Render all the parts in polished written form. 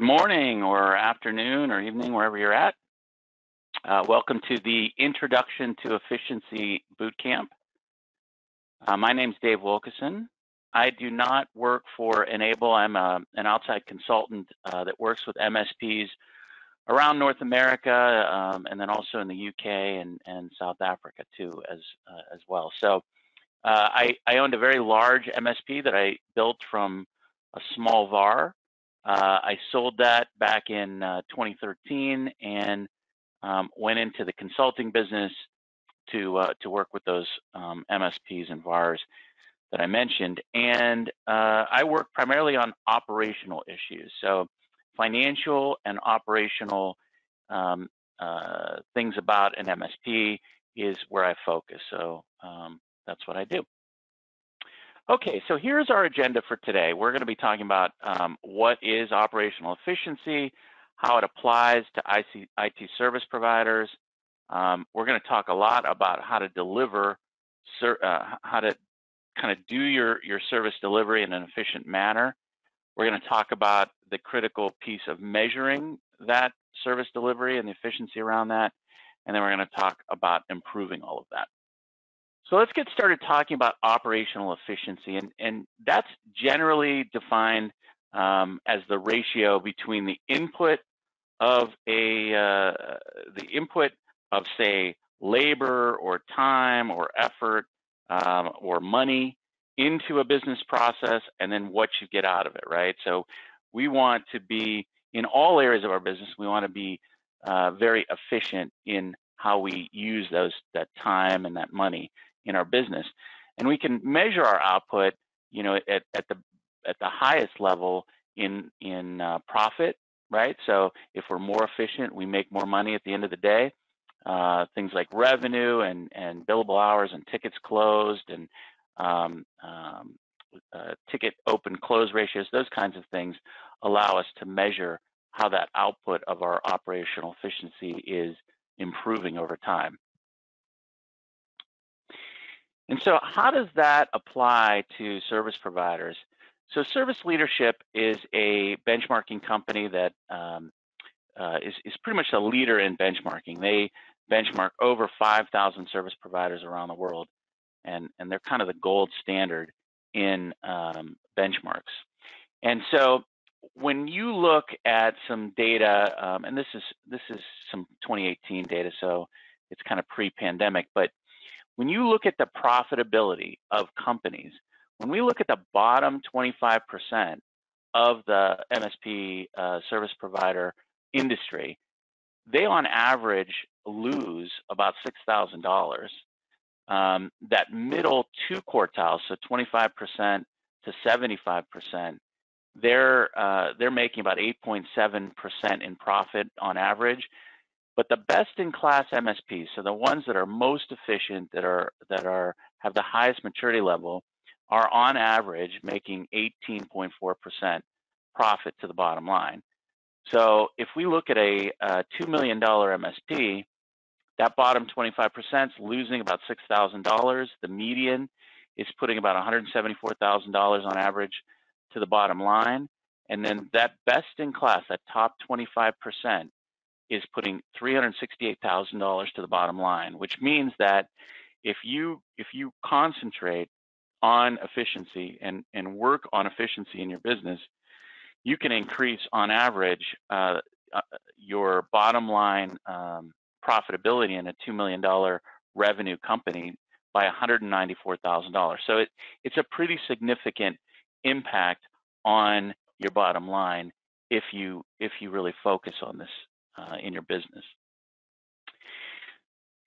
morning or afternoon or evening, wherever you're at. Welcome to the Introduction to Efficiency Bootcamp. My name's Dave Wilkeson. I do not work for Enable. I'm an outside consultant that works with MSPs around North America and then also in the UK and South Africa too as well. So I owned a very large MSP that I built from a small VAR. I sold that back in 2013 and went into the consulting business to work with those MSPs and VARs that I mentioned. And I work primarily on operational issues. So financial and operational things about an MSP is where I focus. So that's what I do. Okay, so here's our agenda for today. We're going to be talking about what is operational efficiency, how it applies to IT service providers. We're going to talk a lot about how to deliver, how to kind of do your service delivery in an efficient manner. We're going to talk about the critical piece of measuring that service delivery and the efficiency around that. And then we're going to talk about improving all of that. So let's get started talking about operational efficiency, and that's generally defined as the ratio between the input of say labor or time or effort or money into a business process, and then what you get out of it, right? So we want to be in all areas of our business. We want to be very efficient in how we use that time and that money in our business, and we can measure our output, you know, at the highest level in profit, right? So if we're more efficient, we make more money at the end of the day. Things like revenue and billable hours and tickets closed and ticket open close ratios, those kinds of things allow us to measure how that output of our operational efficiency is improving over time. And so how does that apply to service providers? So Service Leadership is a benchmarking company that is pretty much a leader in benchmarking. They benchmark over 5,000 service providers around the world, and they're kind of the gold standard in benchmarks. And so when you look at some data, and this is some 2018 data, so it's kind of pre-pandemic, but when you look at the profitability of companies, when we look at the bottom 25% of the MSP service provider industry, they on average lose about $6,000. That middle two quartiles, so 25% to 75%, they're making about 8.7% in profit on average. But the best-in-class MSPs, so the ones that are most efficient, that have the highest maturity level, are on average making 18.4% profit to the bottom line. So if we look at a $2 million MSP, that bottom 25% is losing about $6,000. The median is putting about $174,000 on average to the bottom line, and then that best-in-class, that top 25%, is putting $368,000 to the bottom line, which means that if you concentrate on efficiency and work on efficiency in your business, you can increase on average your bottom line profitability in a $2 million revenue company by $194,000. So it's a pretty significant impact on your bottom line if you really focus on this in your business.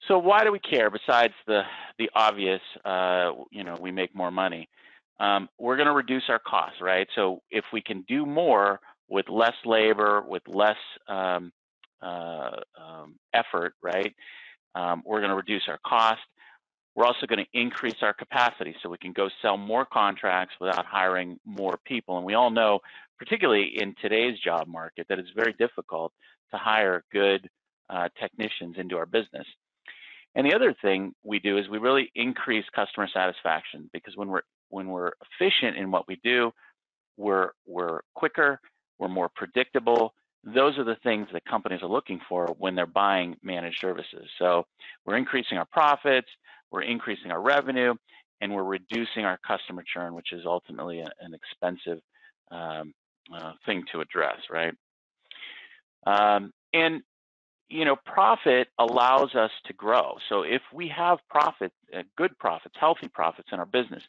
So why do we care besides the obvious, we make more money? We're going to reduce our costs, right? So if we can do more with less labor, with less effort, right, we're going to reduce our cost. We're also going to increase our capacity so we can go sell more contracts without hiring more people. And we all know, particularly in today's job market, that it's very difficult to hire good technicians into our business. And the other thing we do is we really increase customer satisfaction, because when we're efficient in what we do, we're quicker, we're more predictable. Those are the things that companies are looking for when they're buying managed services. So we're increasing our profits, we're increasing our revenue, and we're reducing our customer churn, which is ultimately an expensive thing to address, right? And you know, profit allows us to grow. So if we have profit, good profits, healthy profits in our business,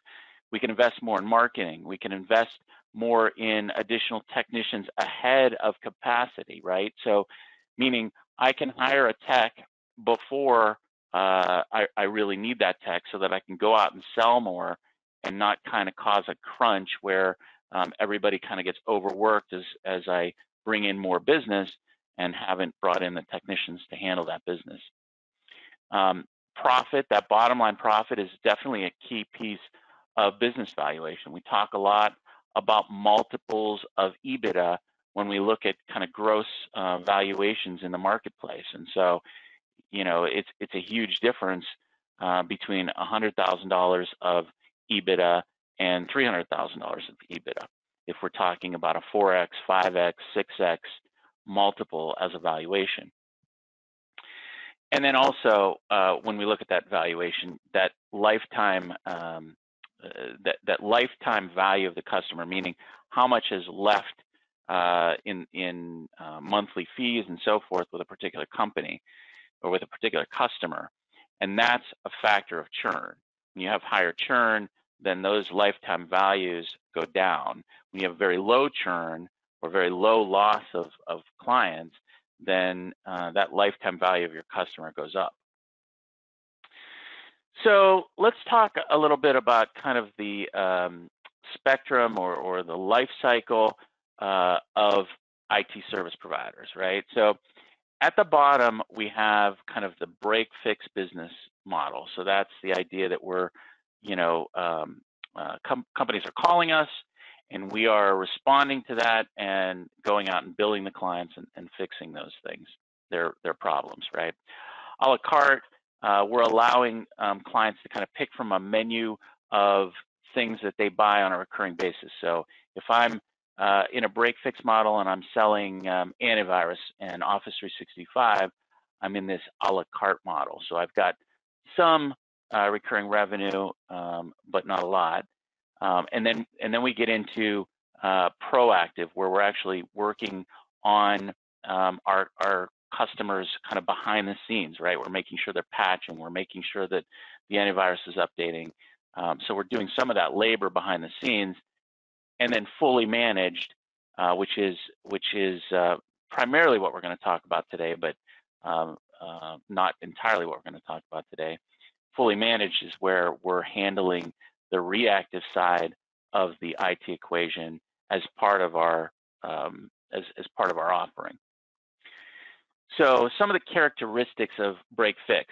we can invest more in marketing. We can invest more in additional technicians ahead of capacity, right? So meaning I can hire a tech before I really need that tech so that I can go out and sell more and not kind of cause a crunch where everybody kind of gets overworked as I bring in more business and haven't brought in the technicians to handle that business. Profit, that bottom line profit, is definitely a key piece of business valuation. We talk a lot about multiples of EBITDA when we look at kind of gross valuations in the marketplace. And so, you know, it's a huge difference between $100,000 of EBITDA and $300,000 of EBITDA. If we're talking about a 4x, 5x, 6x multiple as a valuation. And then also, when we look at that valuation, that lifetime that lifetime value of the customer, meaning how much is left in monthly fees and so forth with a particular company or with a particular customer, and that's a factor of churn. When you have higher churn, then those lifetime values go down. When you have very low churn or very low loss of clients, then that lifetime value of your customer goes up. So let's talk a little bit about kind of the spectrum or the life cycle of IT service providers, right? So at the bottom, we have kind of the break-fix business model. So that's the idea that we're, you know, companies are calling us, and we are responding to that and going out and billing the clients and fixing those things, their problems, right? A la carte, we're allowing clients to kind of pick from a menu of things that they buy on a recurring basis. So if I'm in a break-fix model and I'm selling antivirus and Office 365, I'm in this a la carte model. So I've got some recurring revenue, but not a lot. And then we get into proactive, where we're actually working on our customers kind of behind the scenes, right? We're making sure they're patching, we're making sure that the antivirus is updating. So we're doing some of that labor behind the scenes, and then fully managed, which is primarily what we're going to talk about today, but not entirely what we're going to talk about today. Fully managed is where we're handling the reactive side of the IT equation as part of our as part of our offering. So some of the characteristics of break-fix.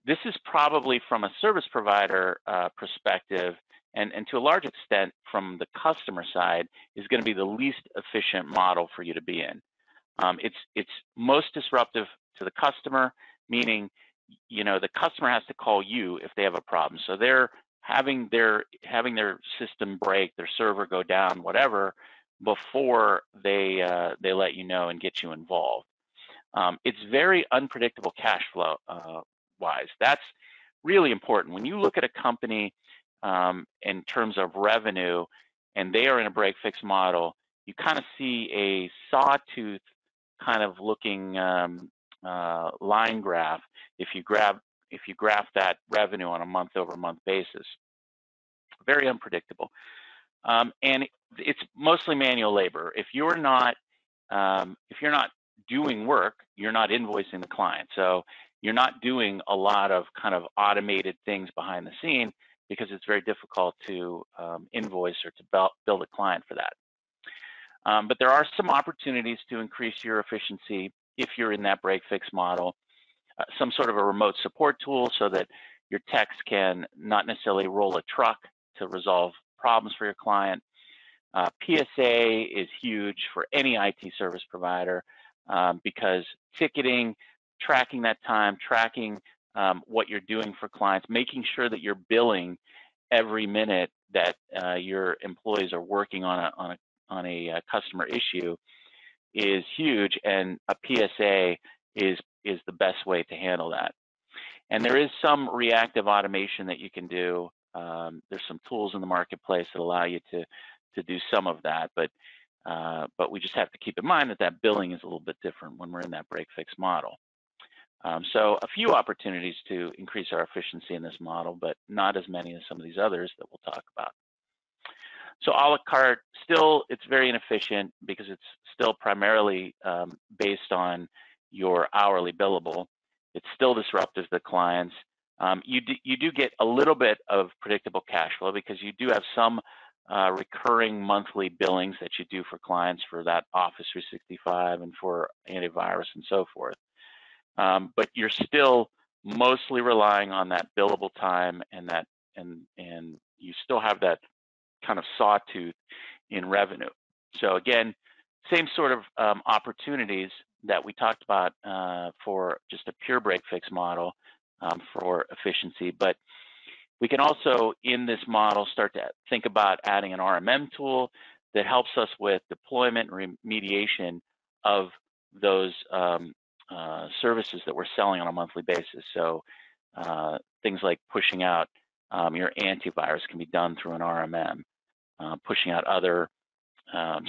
This is probably from a service provider perspective, and to a large extent from the customer side, is going to be the least efficient model for you to be in. It's most disruptive to the customer, meaning, you know, the customer has to call you if they have a problem. So they're having their system break, their server go down, whatever, before they let you know and get you involved. It's very unpredictable cash flow wise. That's really important. When you look at a company in terms of revenue and they are in a break-fix model, you kind of see a sawtooth kind of looking line graph if you graph that revenue on a month-over-month basis. Very unpredictable, and it's mostly manual labor. If you're not doing work, you're not invoicing the client. So you're not doing a lot of kind of automated things behind the scene, because it's very difficult to invoice or to bill a client for that. But there are some opportunities to increase your efficiency if you're in that break-fix model. Some sort of a remote support tool so that your techs can not necessarily roll a truck to resolve problems for your client. PSA is huge for any IT service provider because ticketing, tracking that time, tracking what you're doing for clients, making sure that you're billing every minute that your employees are working on a customer issue is huge, and a PSA is the best way to handle that. And there is some reactive automation that you can do. There's some tools in the marketplace that allow you to do some of that, but we just have to keep in mind that that billing is a little bit different when we're in that break-fix model. So a few opportunities to increase our efficiency in this model, but not as many as some of these others that we'll talk about. So a la carte, still, it's very inefficient because it's still primarily based on your hourly billable. It's still disruptive to the clients. You do get a little bit of predictable cash flow because you do have some recurring monthly billings that you do for clients for that Office 365 and for antivirus and so forth. But you're still mostly relying on that billable time, and you still have that kind of sawtooth in revenue. So again, same sort of opportunities that we talked about for just a pure break-fix model for efficiency, but we can also, in this model, start to think about adding an RMM tool that helps us with deployment and remediation of those services that we're selling on a monthly basis. So things like pushing out your antivirus can be done through an RMM. Pushing out other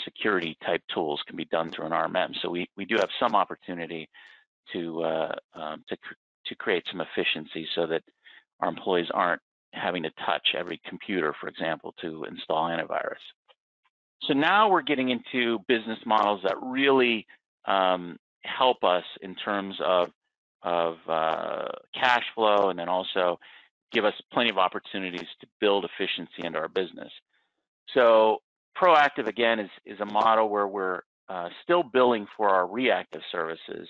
security type tools can be done through an RMM. So we do have some opportunity to create some efficiency so that our employees aren't having to touch every computer, for example, to install antivirus. So now we're getting into business models that really help us in terms of cash flow, and then also give us plenty of opportunities to build efficiency into our business. So proactive, again, is a model where we're still billing for our reactive services,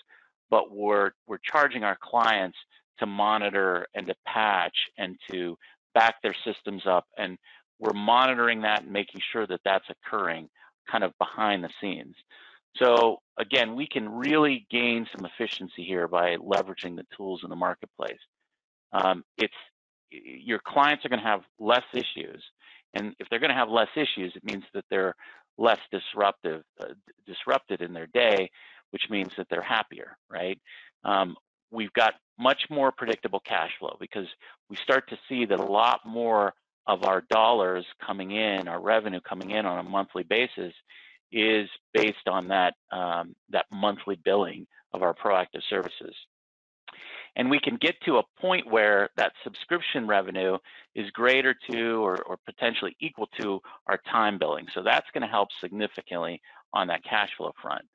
but we're charging our clients to monitor and to patch and to back their systems up, and we're monitoring that and making sure that that's occurring kind of behind the scenes. So again, we can really gain some efficiency here by leveraging the tools in the marketplace. Your clients are going to have less issues, and if they're going to have less issues, it means that they're less disrupted in their day, which means that they're happier, right? We've got much more predictable cash flow because we start to see that a lot more of our dollars coming in, our revenue coming in on a monthly basis, is based on that monthly billing of our proactive services. And we can get to a point where that subscription revenue is greater to or potentially equal to our time billing. So that's going to help significantly on that cash flow front.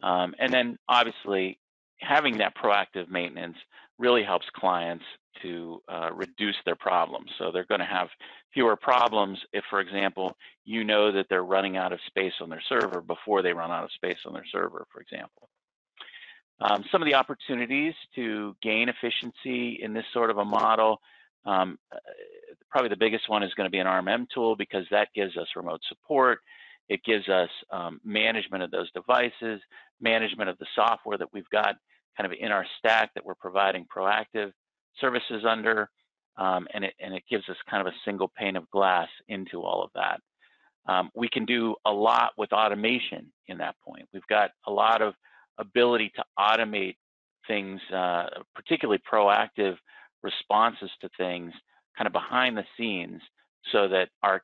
And then obviously having that proactive maintenance really helps clients to reduce their problems. So they're going to have fewer problems if, for example, you know that they're running out of space on their server before they run out of space on their server, for example. Some of the opportunities to gain efficiency in this sort of a model, probably the biggest one is going to be an RMM tool, because that gives us remote support. It gives us management of those devices, management of the software that we've got kind of in our stack that we're providing proactive services under, and it gives us kind of a single pane of glass into all of that. We can do a lot with automation in that point. We've got a lot of ability to automate things, particularly proactive responses to things kind of behind the scenes, so that our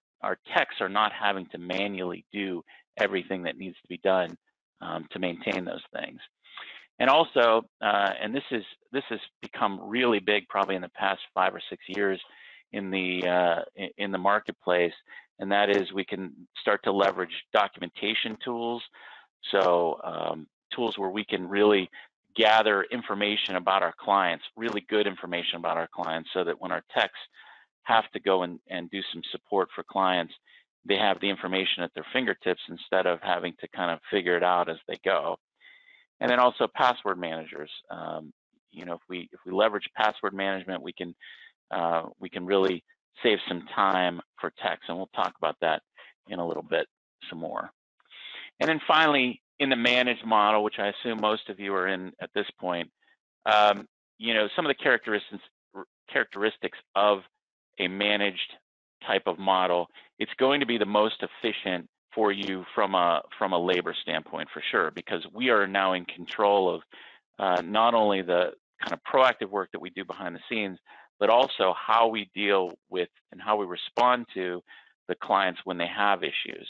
techs are not having to manually do everything that needs to be done to maintain those things. And also, and this has become really big probably in the past 5 or 6 years in the marketplace, and that is we can start to leverage documentation tools. So tools where we can really gather information about our clients, really good information about our clients, so that when our techs have to go and do some support for clients, they have the information at their fingertips instead of having to kind of figure it out as they go. And then also password managers. If we leverage password management, we can really save some time for techs, and we'll talk about that in a little bit some more. And then finally, in the managed model, which I assume most of you are in at this point, some of the characteristics of a managed type of model, it's going to be the most efficient for you from a labor standpoint, for sure, because we are now in control of not only the kind of proactive work that we do behind the scenes, but also how we deal with and how we respond to the clients when they have issues,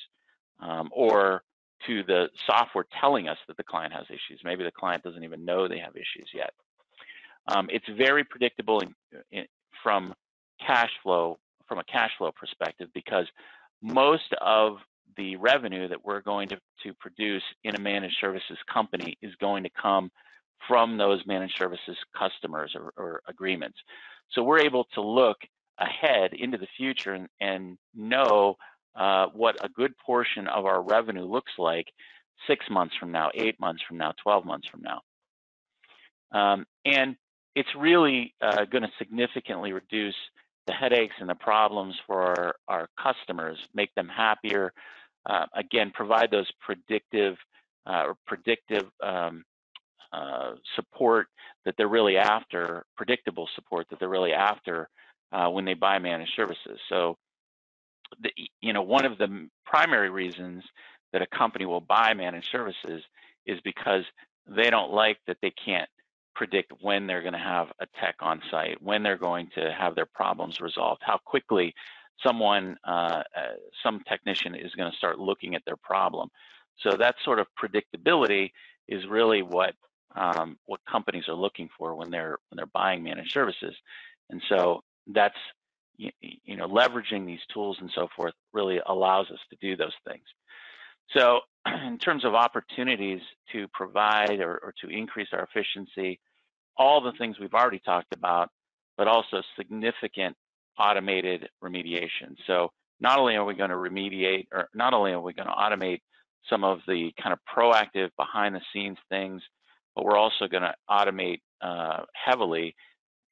or to the software telling us that the client has issues. Maybe the client doesn't even know they have issues yet. It's very predictable from a cash flow perspective, because most of the revenue that we're going to produce in a managed services company is going to come from those managed services customers or agreements. So we're able to look ahead into the future and know what a good portion of our revenue looks like 6 months from now, 8 months from now, 12 months from now. And it's really going to significantly reduce the headaches and the problems for our customers, make them happier, again, provide those predictive support that they're really after, predictable support that they're really after when they buy managed services. So, one of the primary reasons that a company will buy managed services is because they don't like that they can't predict when they're going to have a tech on site, when they're going to have their problems resolved, how quickly some technician is going to start looking at their problem. So that sort of predictability is really what companies are looking for when they're buying managed services. And so that's, leveraging these tools and so forth really allows us to do those things. So in terms of opportunities to provide or to increase our efficiency, all the things we've already talked about, but also significant automated remediation. So not only are we going to remediate, or not only are we going to automate some of the kind of proactive behind the scenes things, but we're also going to automate heavily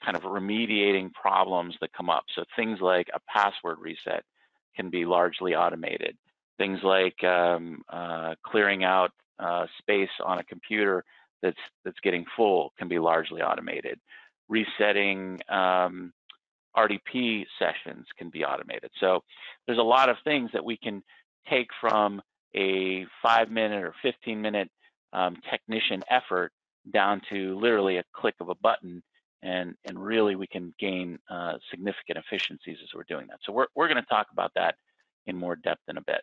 kind of remediating problems that come up. So things like a password reset can be largely automated. Things like clearing out space on a computer that's getting full can be largely automated. Resetting RDP sessions can be automated. So there's a lot of things that we can take from a 5-minute or 15-minute technician effort down to literally a click of a button, and really we can gain significant efficiencies as we're doing that. So we're going to talk about that in more depth in a bit.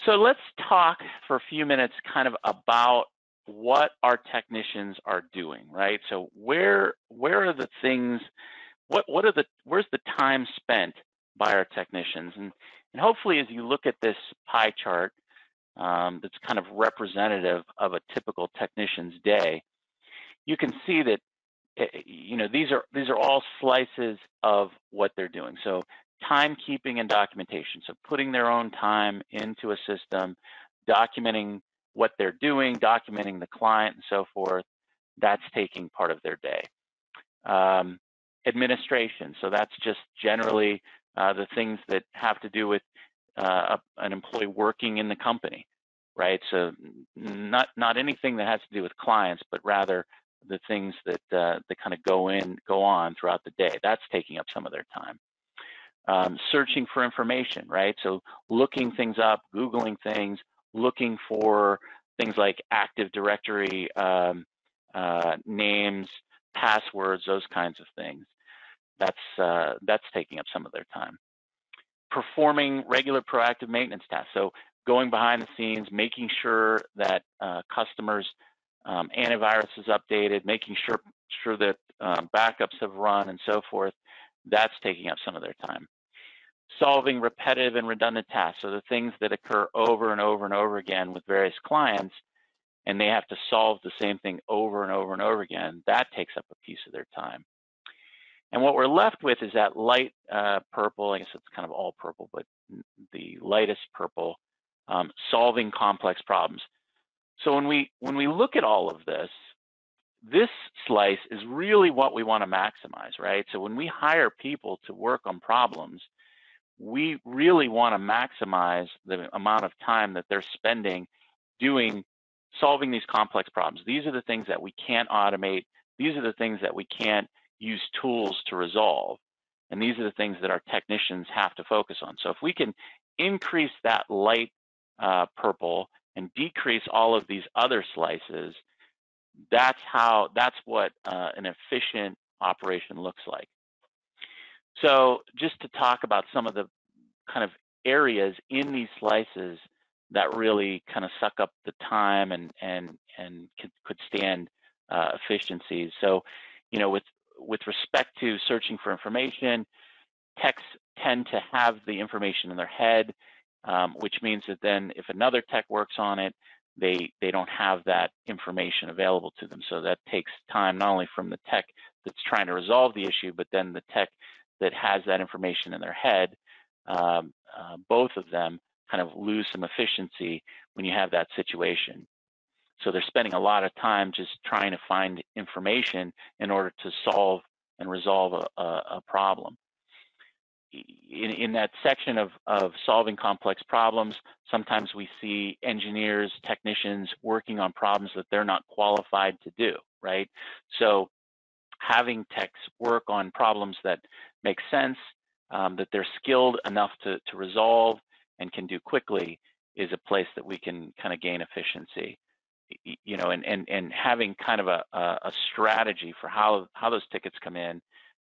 So let's talk for a few minutes kind of about what our technicians are doing, right? So where are the things, where's the time spent by our technicians? And hopefully as you look at this pie chart that's kind of representative of a typical technician's day, you can see that these are all slices of what they're doing. So timekeeping and documentation, so putting their own time into a system, documenting what they're doing, documenting the client and so forth, that's taking part of their day. Administration, so that's just generally the things that have to do with an employee working in the company, right? So not anything that has to do with clients, but rather the things that kind of go on throughout the day. That's taking up some of their time. Searching for information, right? So looking things up, Googling things, looking for things like Active Directory names, passwords, those kinds of things. That's taking up some of their time. Performing regular proactive maintenance tasks. So going behind the scenes, making sure that customers' antivirus is updated, making sure that backups have run and so forth, that's taking up some of their time. Solving repetitive and redundant tasks, so the things that occur over and over and over again with various clients, and they have to solve the same thing over and over and over again, that takes up a piece of their time. And what we're left with is that light purple, I guess it's kind of all purple, but the lightest purple, solving complex problems. So when we look at all of this, this slice is really what we want to maximize, right? So when we hire people to work on problems, we really want to maximize the amount of time that they're spending solving these complex problems. These are the things that we can't automate. These are the things that we can't use tools to resolve. And these are the things that our technicians have to focus on. So if we can increase that light purple and decrease all of these other slices, that's what an efficient operation looks like. So just to talk about some of the kind of areas in these slices that really kind of suck up the time and could stand efficiencies. So, you know, with respect to searching for information, techs tend to have the information in their head, which means that then if another tech works on it, they don't have that information available to them. So that takes time not only from the tech that's trying to resolve the issue, but then the tech that has that information in their head. Both of them kind of lose some efficiency when you have that situation. So they're spending a lot of time just trying to find information in order to solve and resolve a problem. In that section of solving complex problems, sometimes we see engineers, technicians working on problems that they're not qualified to do, right? So having techs work on problems that make sense, that they're skilled enough to resolve and can do quickly is a place that we can kind of gain efficiency. You know, and having kind of a strategy for how those tickets come in,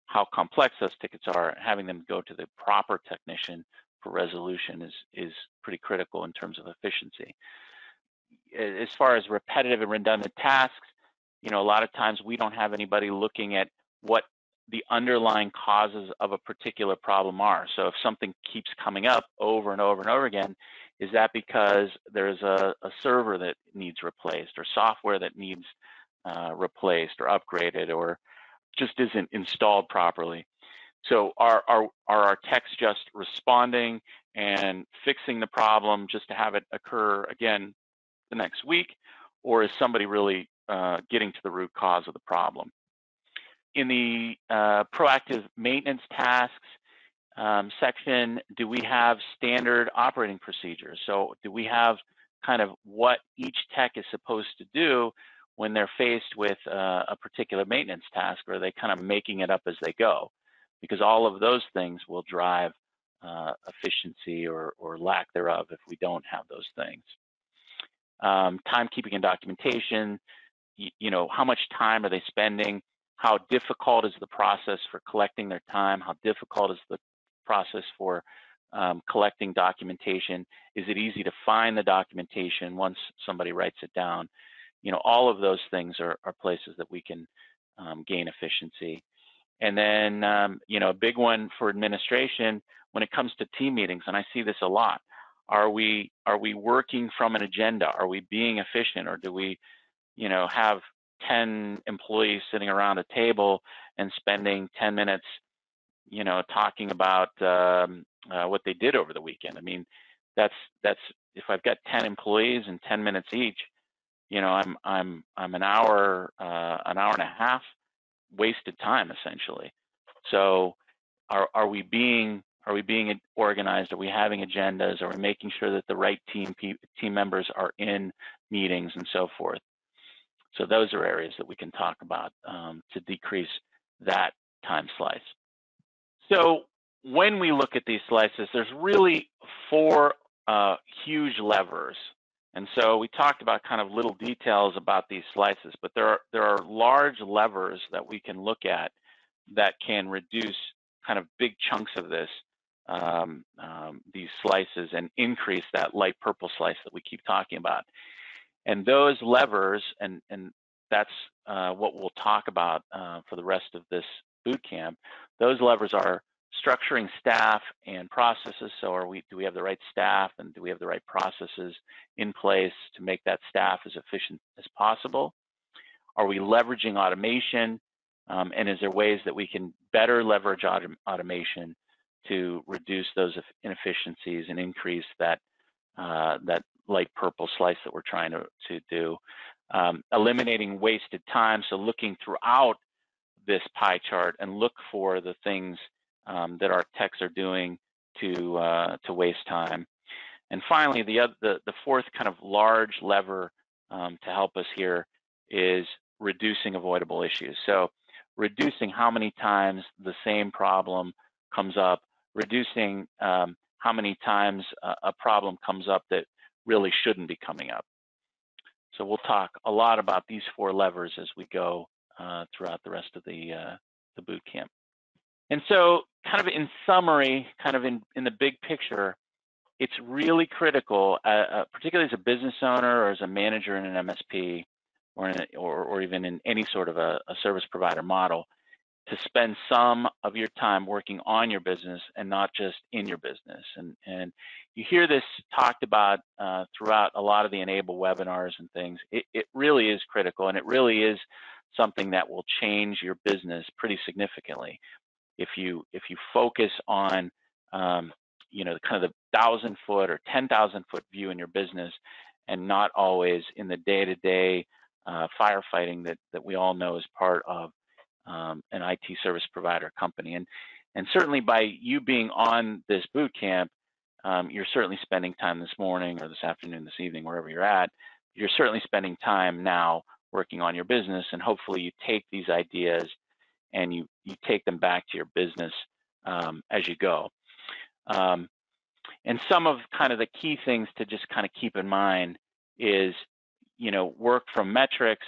how complex those tickets are, having them go to the proper technician for resolution is pretty critical in terms of efficiency. As far as repetitive and redundant tasks, you know, a lot of times we don't have anybody looking at what the underlying causes of a particular problem are. So if something keeps coming up over and over and over again, is that because there's a server that needs replaced, or software that needs replaced or upgraded, or just isn't installed properly? So are our techs just responding and fixing the problem just to have it occur again the next week, or is somebody really getting to the root cause of the problem? In the proactive maintenance tasks section, do we have standard operating procedures? So do we have kind of what each tech is supposed to do when they're faced with a particular maintenance task, or are they kind of making it up as they go? Because all of those things will drive efficiency or lack thereof if we don't have those things. Timekeeping and documentation, you know, how much time are they spending? How difficult is the process for collecting their time? How difficult is the process for collecting documentation? Is it easy to find the documentation once somebody writes it down? You know, all of those things are places that we can gain efficiency. And then, you know, a big one for administration when it comes to team meetings, and I see this a lot. Are we working from an agenda? Are we being efficient, or do we, you know, have 10 employees sitting around a table and spending 10 minutes, you know, talking about what they did over the weekend? I mean, that's if I've got 10 employees and 10 minutes each, you know, I'm an hour and a half wasted time essentially. So are we being organized? Are we having agendas? Are we making sure that the right team members are in meetings and so forth? So those are areas that we can talk about to decrease that time slice. So when we look at these slices, there's really 4 huge levers. And so we talked about kind of little details about these slices, but there are large levers that we can look at that can reduce kind of big chunks of this, these slices, and increase that light purple slice that we keep talking about. And those levers, and that's what we'll talk about for the rest of this boot camp. Those levers are structuring staff and processes. So do we have the right staff, and do we have the right processes in place to make that staff as efficient as possible? Are we leveraging automation? And is there ways that we can better leverage automation to reduce those inefficiencies and increase that light purple slice that we're trying to do? Eliminating wasted time, so looking throughout this pie chart and look for the things that our techs are doing to waste time. And finally, the fourth kind of large lever to help us here is reducing avoidable issues. So reducing how many times the same problem comes up, reducing how many times a problem comes up that really shouldn't be coming up. So we'll talk a lot about these 4 levers as we go throughout the rest of the boot camp. And so kind of in summary, kind of in the big picture, it's really critical, particularly as a business owner or as a manager in an MSP or even in any sort of a service provider model, to spend some of your time working on your business and not just in your business. And you hear this talked about throughout a lot of the Enable webinars and things. It really is critical, and it really is something that will change your business pretty significantly. If you focus on you know, kind of the 1,000-foot or 10,000-foot view in your business, and not always in the day-to-day firefighting that we all know is part of an IT service provider company. And certainly by you being on this boot camp, you're certainly spending time this morning or this afternoon, this evening, wherever you're at. You're certainly spending time now working on your business, and hopefully you take these ideas and you take them back to your business as you go. And some of kind of the key things to just kind of keep in mind is, you know, work from metrics.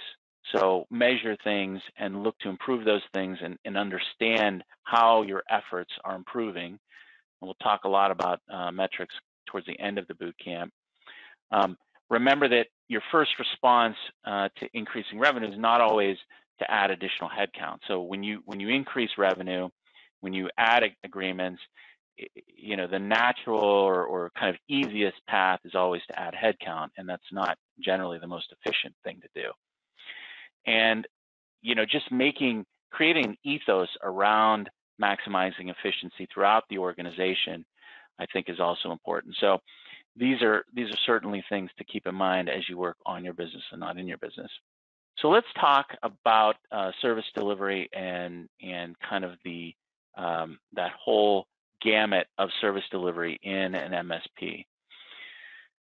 So measure things and look to improve those things and understand how your efforts are improving. And we'll talk a lot about metrics towards the end of the boot camp. Remember that your first response to increasing revenue is not always to add additional headcount. So when you increase revenue, when you add agreements, you know, the natural or kind of easiest path is always to add headcount, and that's not generally the most efficient thing to do. And, you know, just creating an ethos around maximizing efficiency throughout the organization, I think, is also important. So these are certainly things to keep in mind as you work on your business and not in your business. So let's talk about service delivery and kind of the that whole gamut of service delivery in an MSP.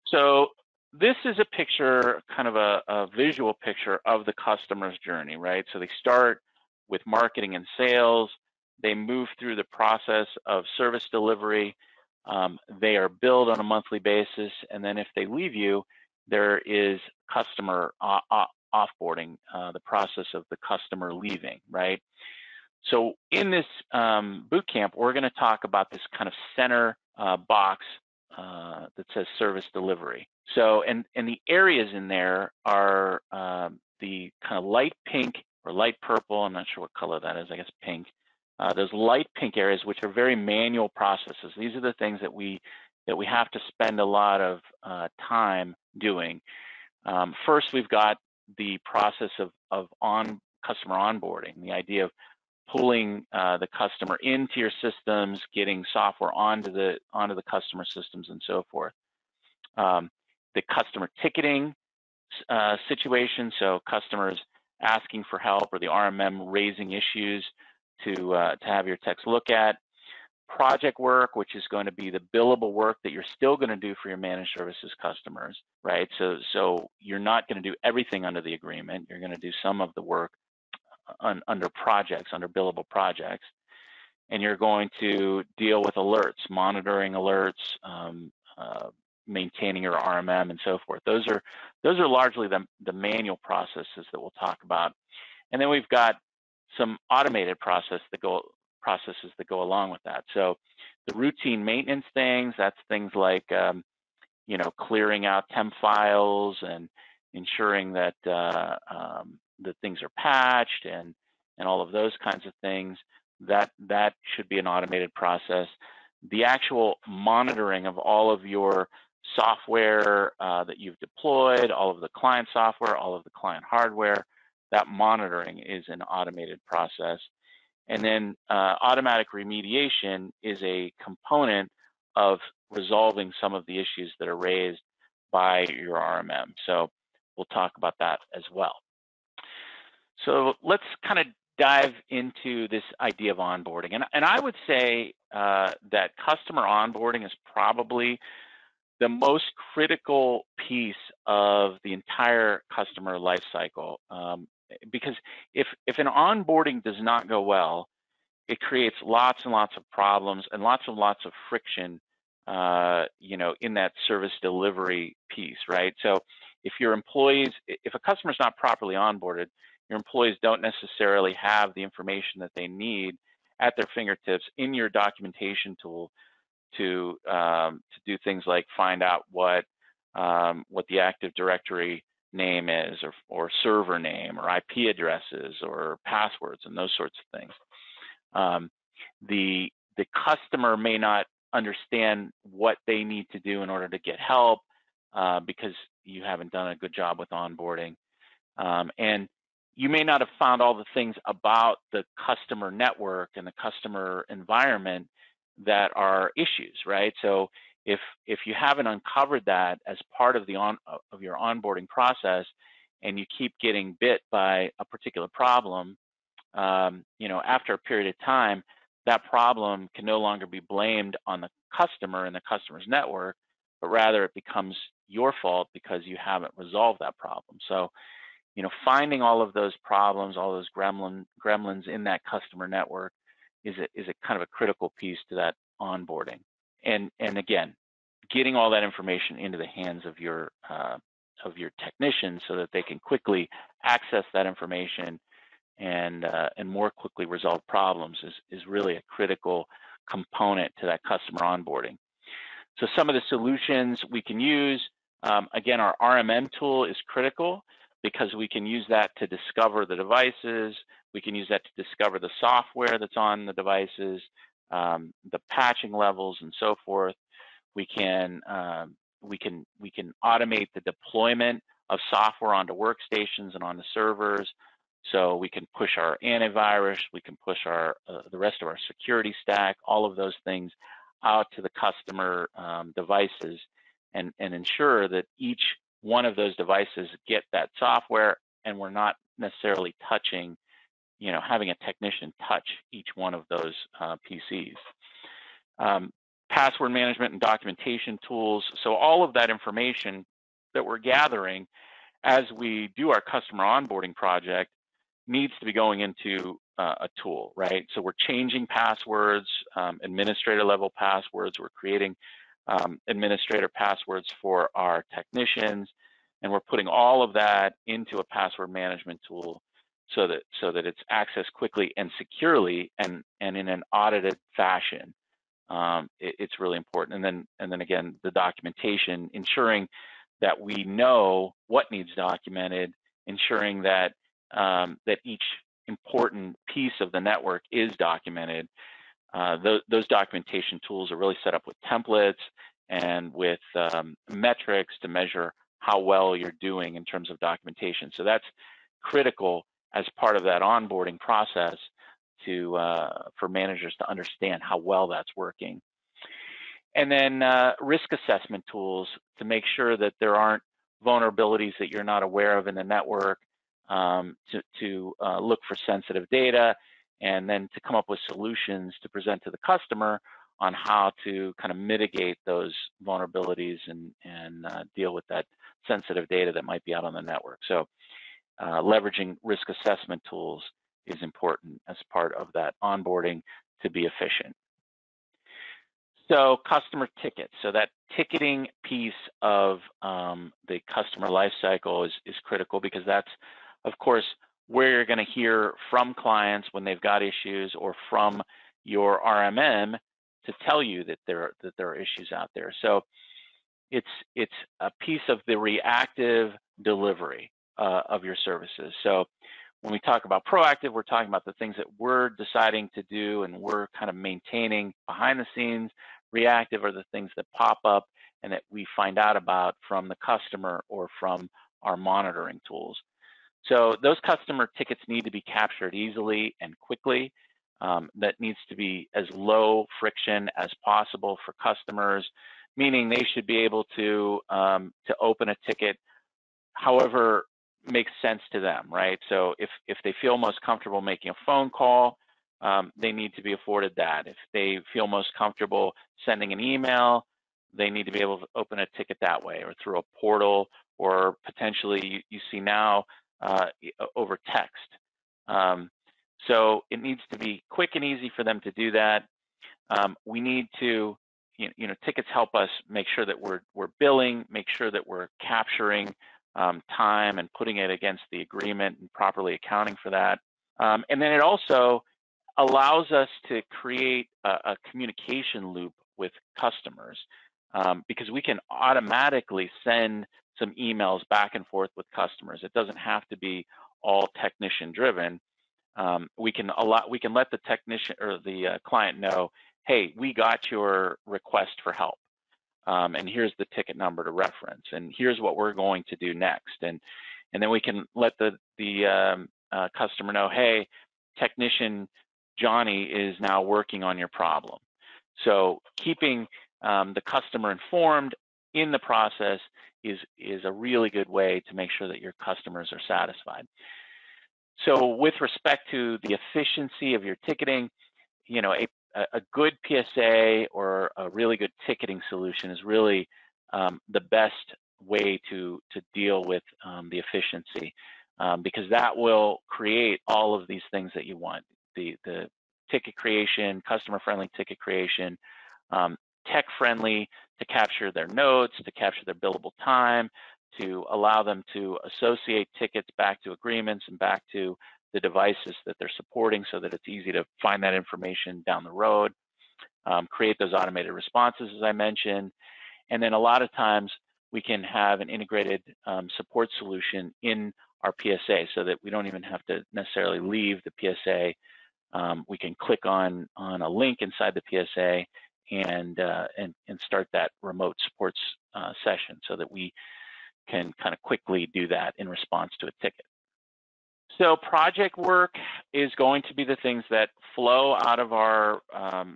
So this is a picture, kind of a visual picture of the customer's journey, right? So they start with marketing and sales, they move through the process of service delivery, they are billed on a monthly basis, and then if they leave you, there is customer offboarding, the process of the customer leaving, right? So in this boot camp, we're going to talk about this kind of center box that says service delivery. So, and the areas in there are the kind of light pink or light purple, I'm not sure what color that is, I guess pink. Those light pink areas, which are very manual processes. These are the things that we have to spend a lot of time doing. First, we've got the process of customer onboarding, the idea of pulling the customer into your systems, getting software onto the customer systems, and so forth. The customer ticketing situation, so customers asking for help or the RMM raising issues to have your techs look at. Project work, which is going to be the billable work that you're still going to do for your managed services customers, right? So you're not going to do everything under the agreement. You're going to do some of the work under projects, under billable projects, and you're going to deal with alerts, monitoring alerts, maintaining your RMM, and so forth. Those are largely the manual processes that we'll talk about, and then we've got some automated processes that go along with that. So the routine maintenance things, that's things like you know, clearing out temp files and ensuring that that things are patched and all of those kinds of things. That should be an automated process. The actual monitoring of all of your software that you've deployed, all of the client software, all of the client hardware, that monitoring is an automated process. And then automatic remediation is a component of resolving some of the issues that are raised by your RMM. So we'll talk about that as well. So let's kind of dive into this idea of onboarding. And I would say that customer onboarding is probably the most critical piece of the entire customer life cycle. Because if an onboarding does not go well, it creates lots and lots of problems and lots of friction in that service delivery piece, right? So if a customer's not properly onboarded, your employees don't necessarily have the information that they need at their fingertips in your documentation tool to do things like find out what the Active Directory name is, or server name, or IP addresses, or passwords, and those sorts of things. The customer may not understand what they need to do in order to get help because you haven't done a good job with onboarding, and you may not have found all the things about the customer network and the customer environment that are issues, right? So if you haven't uncovered that as part of your onboarding process, and you keep getting bit by a particular problem, after a period of time, that problem can no longer be blamed on the customer and the customer's network, but rather it becomes your fault because you haven't resolved that problem. So, finding all of those problems, all those gremlins in that customer network is a kind of a critical piece to that onboarding. And again, getting all that information into the hands of your technicians so that they can quickly access that information and more quickly resolve problems is really a critical component to that customer onboarding. So some of the solutions we can use, again, our RMM tool is critical because we can use that to discover the devices. We can use that to discover the software that's on the devices, the patching levels, and so forth. We can automate the deployment of software onto workstations and onto servers. So we can push our antivirus, we can push the rest of our security stack, all of those things out to the customer devices, and ensure that each one of those devices get that software, and we're not necessarily touching, having a technician touch each one of those PCs. Password management and documentation tools. So all of that information that we're gathering as we do our customer onboarding project needs to be going into a tool, right? So we're changing passwords, administrator level passwords. We're creating administrator passwords for our technicians, and we're putting all of that into a password management tool so that it's accessed quickly and securely and in an audited fashion. It's really important. And then again, the documentation, ensuring that we know what needs documented, ensuring that that each important piece of the network is documented. Those documentation tools are really set up with templates and with metrics to measure how well you're doing in terms of documentation. So that's critical as part of that onboarding process for managers to understand how well that's working. And then risk assessment tools to make sure that there aren't vulnerabilities that you're not aware of in the network, to look for sensitive data, and then to come up with solutions to present to the customer on how to kind of mitigate those vulnerabilities and deal with that sensitive data that might be out on the network. So leveraging risk assessment tools is important as part of that onboarding to be efficient. So customer tickets. So that ticketing piece of the customer lifecycle is critical, because that's, of course, where you're going to hear from clients when they've got issues, or from your RMM to tell you that there are issues out there. So it's a piece of the reactive delivery of your services. So when we talk about proactive, we're talking about the things that we're deciding to do and we're kind of maintaining behind the scenes. Reactive are the things that pop up and that we find out about from the customer or from our monitoring tools. So those customer tickets need to be captured easily and quickly. That needs to be as low friction as possible for customers, meaning they should be able to open a ticket however makes sense to them, right? So if they feel most comfortable making a phone call, they need to be afforded that. If they feel most comfortable sending an email, they need to be able to open a ticket that way, or through a portal, or potentially you see now over text. So it needs to be quick and easy for them to do that. We need to tickets help us make sure that we're billing, make sure that we're capturing time and putting it against the agreement and properly accounting for that. And then it also allows us to create a communication loop with customers, because we can automatically send some emails back and forth with customers. It doesn't have to be all technician driven. We can let the technician or the client know, hey, we got your request for help, and here's the ticket number to reference, and here's what we're going to do next, and then we can let the customer know, hey, technician Johnny is now working on your problem. So keeping the customer informed in the process is a really good way to make sure that your customers are satisfied. So with respect to the efficiency of your ticketing, a good PSA or a really good ticketing solution is really the best way to deal with the efficiency, because that will create all of these things that you want: the ticket creation, customer-friendly ticket creation, tech-friendly to capture their notes, to capture their billable time, to allow them to associate tickets back to agreements and back to the devices that they're supporting so that it's easy to find that information down the road, create those automated responses, as I mentioned. And then a lot of times we can have an integrated support solution in our PSA so that we don't even have to necessarily leave the PSA. We can click on a link inside the PSA and start that remote supports session so that we can kind of quickly do that in response to a ticket. So project work is going to be the things that flow out of our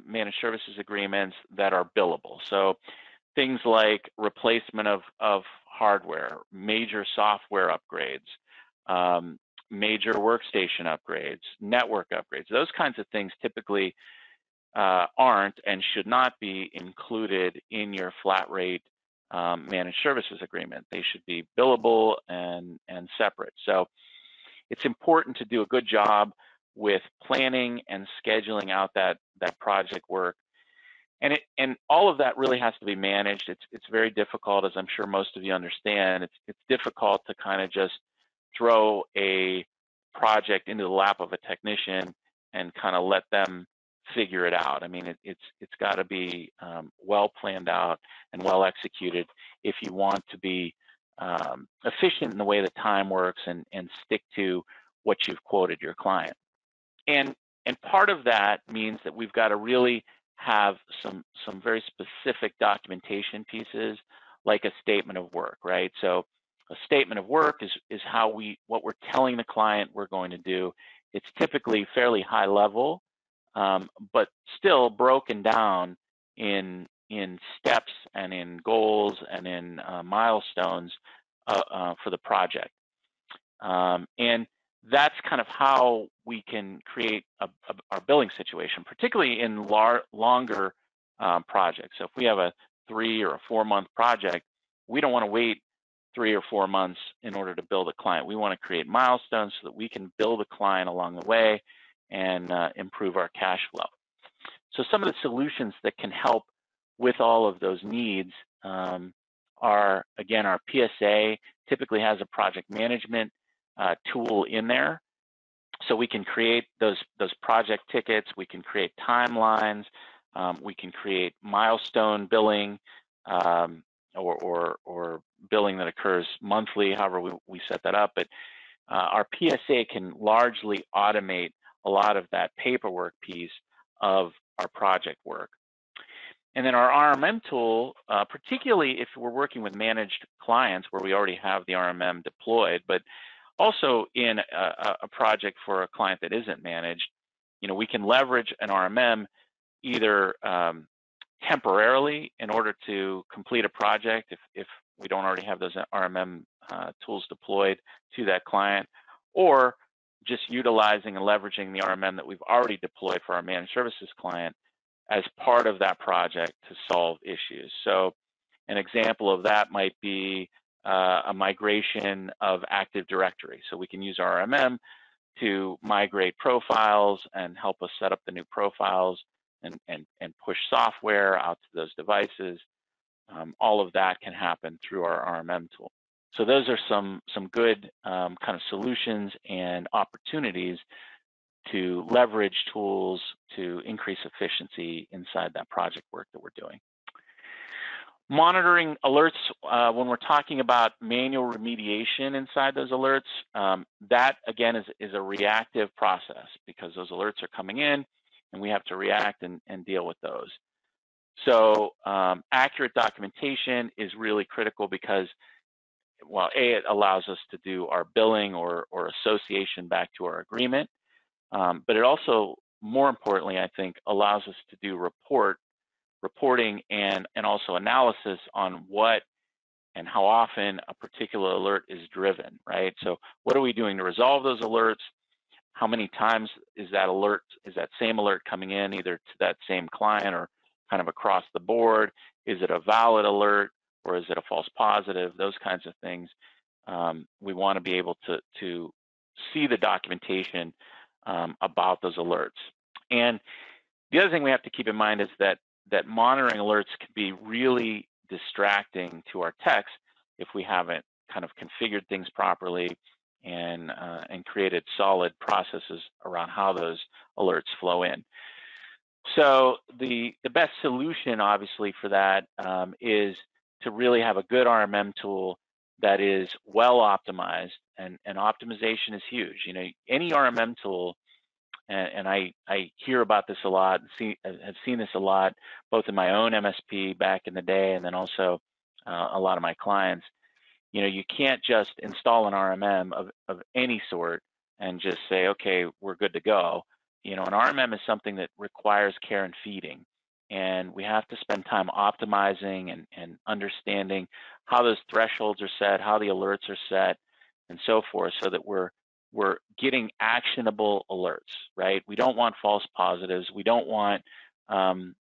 managed services agreements that are billable. So things like replacement of hardware, major software upgrades, major workstation upgrades, network upgrades. Those kinds of things typically aren't and should not be included in your flat rate managed services agreement. They should be billable and separate. So it's important to do a good job with planning and scheduling out that project work. And all of that really has to be managed. It's very difficult, as I'm sure most of you understand. It's difficult to kind of just throw a project into the lap of a technician and kind of let them figure it out. I mean, it's got to be well planned out and well executed if you want to be efficient in the way that time works and stick to what you've quoted your client. And part of that means that we've got to really have some very specific documentation pieces, like a statement of work, right? So a statement of work is what we're telling the client we're going to do. It's typically fairly high level, but still broken down in steps and in goals and in milestones for the project. And that's kind of how we can create our billing situation, particularly in longer projects. So if we have a 3 or a 4 month project, we don't want to wait 3 or 4 months in order to bill the client. We want to create milestones so that we can bill the client along the way and improve our cash flow. So some of the solutions that can help with all of those needs are, again, our PSA typically has a project management tool in there. So we can create those project tickets, we can create timelines, we can create milestone billing or billing that occurs monthly, however we set that up. But our PSA can largely automate a lot of that paperwork piece of our project work. And then our RMM tool, particularly if we're working with managed clients where we already have the RMM deployed, but also in a project for a client that isn't managed, we can leverage an RMM either temporarily in order to complete a project if we don't already have those RMM tools deployed to that client, or just utilizing and leveraging the RMM that we've already deployed for our managed services client as part of that project to solve issues. So an example of that might be a migration of Active Directory. So we can use RMM to migrate profiles and help us set up the new profiles and push software out to those devices. All of that can happen through our RMM tool. So those are some good kind of solutions and opportunities to leverage tools to increase efficiency inside that project work that we're doing. Monitoring alerts, when we're talking about manual remediation inside those alerts, that again is a reactive process because those alerts are coming in and we have to react and deal with those. So accurate documentation is really critical because, well, A, it allows us to do our billing or association back to our agreement, but it also, more importantly, I think, allows us to do reporting and also analysis on what and how often a particular alert is driven, right? So what are we doing to resolve those alerts? How many times is that same alert coming in either to that same client or kind of across the board? Is it a valid alert or is it a false positive? Those kinds of things. We want to be able to see the documentation about those alerts. And the other thing we have to keep in mind is that monitoring alerts can be really distracting to our techs if we haven't kind of configured things properly and created solid processes around how those alerts flow in. So the best solution, obviously, for that is to really have a good RMM tool that is well optimized, and optimization is huge. You know, any RMM tool, and I hear about this a lot, have seen this a lot, both in my own MSP back in the day, and then also a lot of my clients. You know, you can't just install an RMM of any sort and just say, okay, we're good to go. You know, an RMM is something that requires care and feeding, and we have to spend time optimizing and understanding how those thresholds are set, how the alerts are set, and so forth, so that we're getting actionable alerts, right? We don't want false positives. We don't want, 100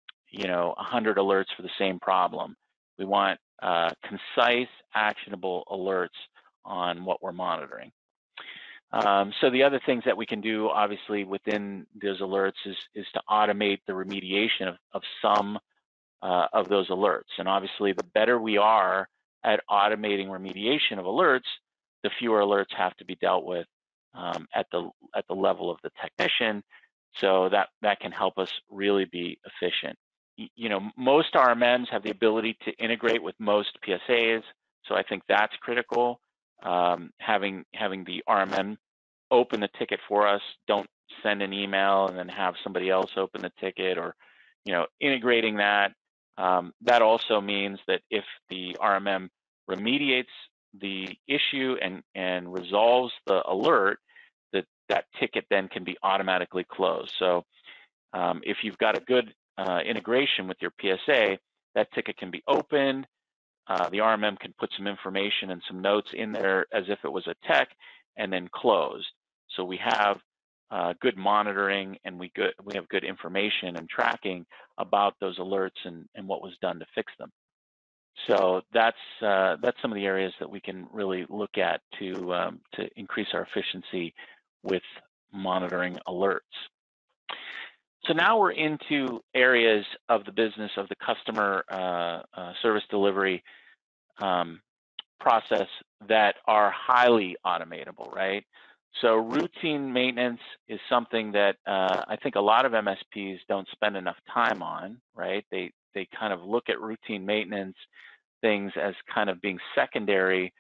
alerts for the same problem. We want concise, actionable alerts on what we're monitoring. So the other things that we can do, obviously, within those alerts is to automate the remediation of some of those alerts. And obviously, the better we are at automating remediation of alerts, the fewer alerts have to be dealt with at the level of the technician. So that can help us really be efficient. You know, most RMMs have the ability to integrate with most PSAs, so I think that's critical. Having the RMM open the ticket for us, don't send an email and then have somebody else open the ticket, or integrating that. That also means that if the RMM remediates the issue and resolves the alert, that ticket then can be automatically closed. So if you've got a good integration with your PSA, that ticket can be opened. The RMM can put some information and some notes in there as if it was a tech, and then closed. So we have good monitoring, and we have good information and tracking about those alerts and what was done to fix them. So that's some of the areas that we can really look at to increase our efficiency with monitoring alerts. So now we're into areas of the business of the customer service delivery process that are highly automatable, right? So routine maintenance is something that I think a lot of MSPs don't spend enough time on, right? They kind of look at routine maintenance things as kind of being secondary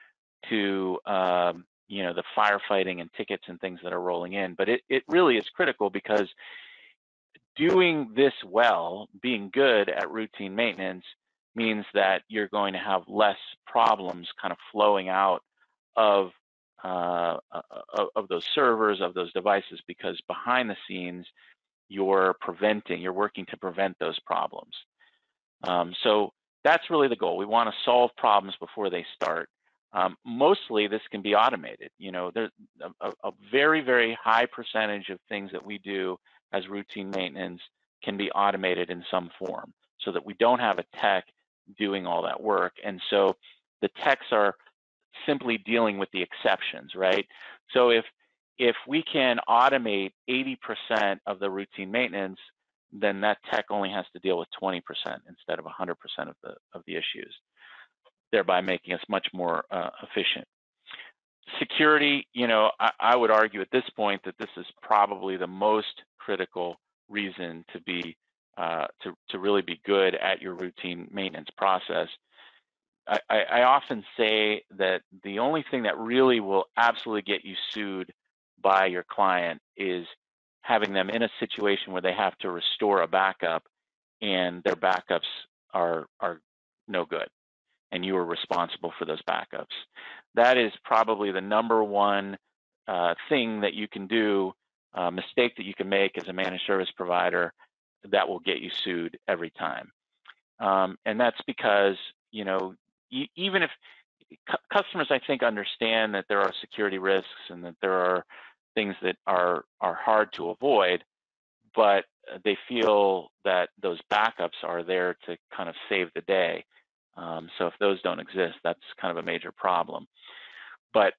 to the firefighting and tickets and things that are rolling in. But it really is critical, because doing this well, being good at routine maintenance, means that you're going to have less problems kind of flowing out of those servers, of those devices, because behind the scenes, you're working to prevent those problems. So that's really the goal. We want to solve problems before they start. Mostly this can be automated. There's a very, very high percentage of things that we do as routine maintenance can be automated in some form, so that we don't have a tech doing all that work. And so the techs are simply dealing with the exceptions, right? So if we can automate 80% of the routine maintenance, then that tech only has to deal with 20% instead of 100% of the issues, thereby making us much more efficient. Security, I would argue at this point that this is probably the most critical reason to be to really be good at your routine maintenance process. I often say that the only thing that really will absolutely get you sued by your client is having them in a situation where they have to restore a backup and their backups are no good, and you are responsible for those backups. That is probably the number one thing that you can do, mistake that you can make as a managed service provider that will get you sued every time. And that's because, even if customers, I think, understand that there are security risks and that there are things that are hard to avoid, but they feel that those backups are there to kind of save the day. So if those don't exist, that's kind of a major problem. But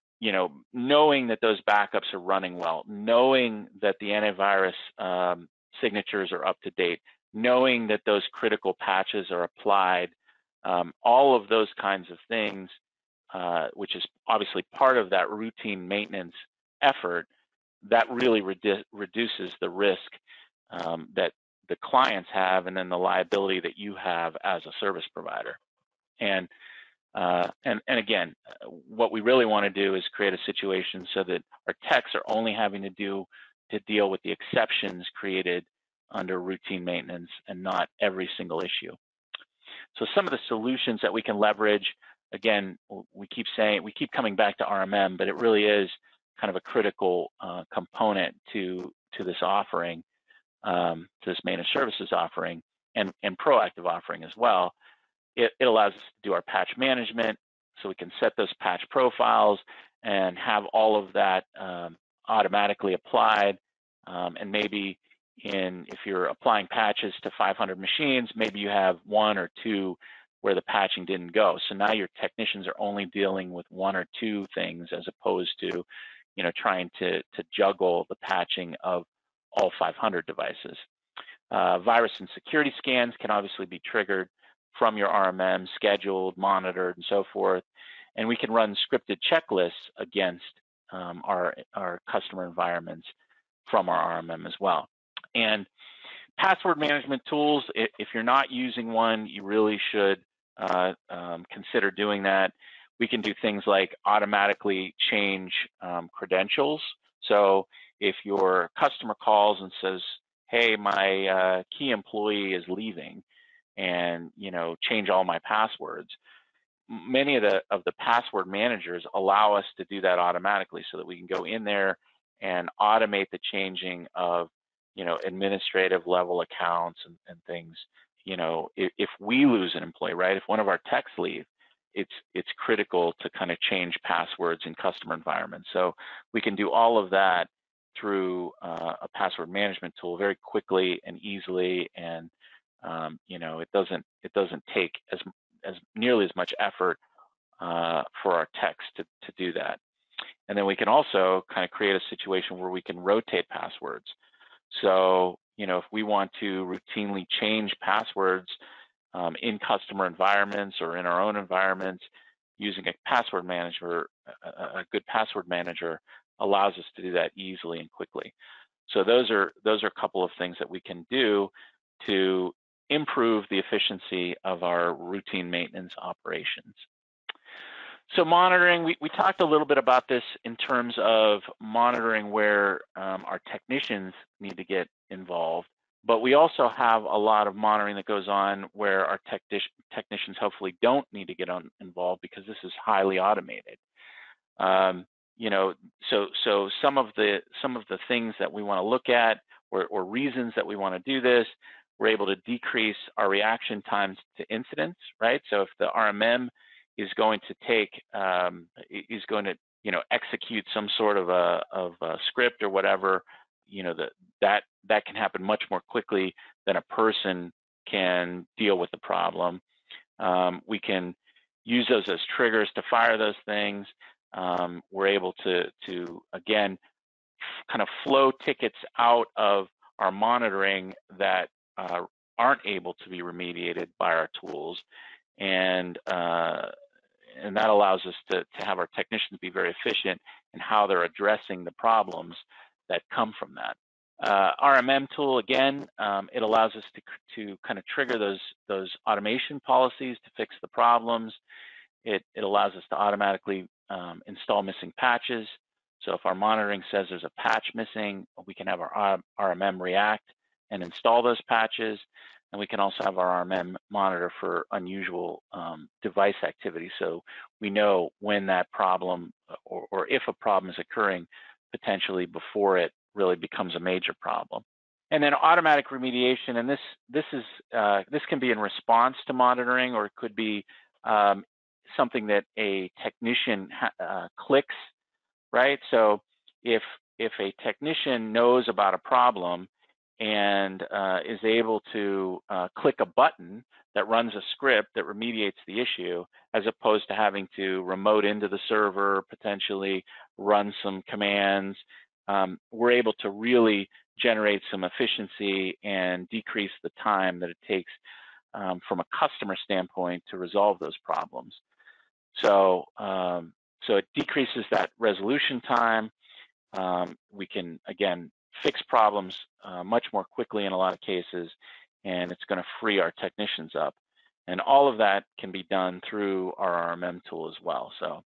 knowing that those backups are running well, knowing that the antivirus signatures are up to date, knowing that those critical patches are applied, all of those kinds of things, which is obviously part of that routine maintenance effort, that really reduces the risk that the clients have, and then the liability that you have as a service provider. And again, what we really want to do is create a situation so that our techs are only having to deal with the exceptions created under routine maintenance and not every single issue. So some of the solutions that we can leverage, again, we keep coming back to RMM, but it really is kind of a critical component to this offering, to this managed services offering, and proactive offering as well. It allows us to do our patch management, so we can set those patch profiles and have all of that automatically applied. And maybe if you're applying patches to 500 machines, maybe you have 1 or 2 where the patching didn't go. So now your technicians are only dealing with 1 or 2 things, as opposed to, trying to juggle the patching of all 500 devices. Virus and security scans can obviously be triggered from your RMM, scheduled, monitored, and so forth. And we can run scripted checklists against our customer environments from our RMM as well. And password management tools, if you're not using one, you really should consider doing that. We can do things like automatically change credentials. So if your customer calls and says, hey, my key employee is leaving, and change all my passwords, many of the password managers allow us to do that automatically, so that we can go in there and automate the changing of administrative level accounts and things. If we lose an employee, right, if one of our techs leave, it's critical to kind of change passwords in customer environments. So we can do all of that through a password management tool very quickly and easily, and it doesn't take as nearly as much effort for our techs to do that. And then we can also kind of create a situation where we can rotate passwords. So if we want to routinely change passwords in customer environments or in our own environments, using a password manager, a good password manager allows us to do that easily and quickly. So those are a couple of things that we can do to improve the efficiency of our routine maintenance operations. So monitoring, we talked a little bit about this in terms of monitoring where our technicians need to get involved, but we also have a lot of monitoring that goes on where our technicians hopefully don't need to get involved, because this is highly automated. So some of the things that we want to look at, or reasons that we want to do this, we're able to decrease our reaction times to incidents, right? So if the RMM is going to execute some sort of a script or whatever, that can happen much more quickly than a person can deal with the problem. We can use those as triggers to fire those things. We're able to again kind of flow tickets out of our monitoring that aren't able to be remediated by our tools, and that allows us to have our technicians be very efficient in how they're addressing the problems that come from that. RMM tool, again, it allows us to kind of trigger those automation policies to fix the problems. It allows us to automatically install missing patches. So if our monitoring says there's a patch missing, we can have our RMM react and install those patches. And we can also have our RMM monitor for unusual device activity. So we know when that problem or if a problem is occurring potentially before it really becomes a major problem. And then automatic remediation, and this can be in response to monitoring, or it could be something that a technician clicks, right? So if a technician knows about a problem and is able to click a button that runs a script that remediates the issue, as opposed to having to remote into the server, potentially run some commands, we're able to really generate some efficiency and decrease the time that it takes from a customer standpoint to resolve those problems. So, so it decreases that resolution time. We can, again, fix problems much more quickly in a lot of cases, and it's going to free our technicians up. And all of that can be done through our RMM tool as well. So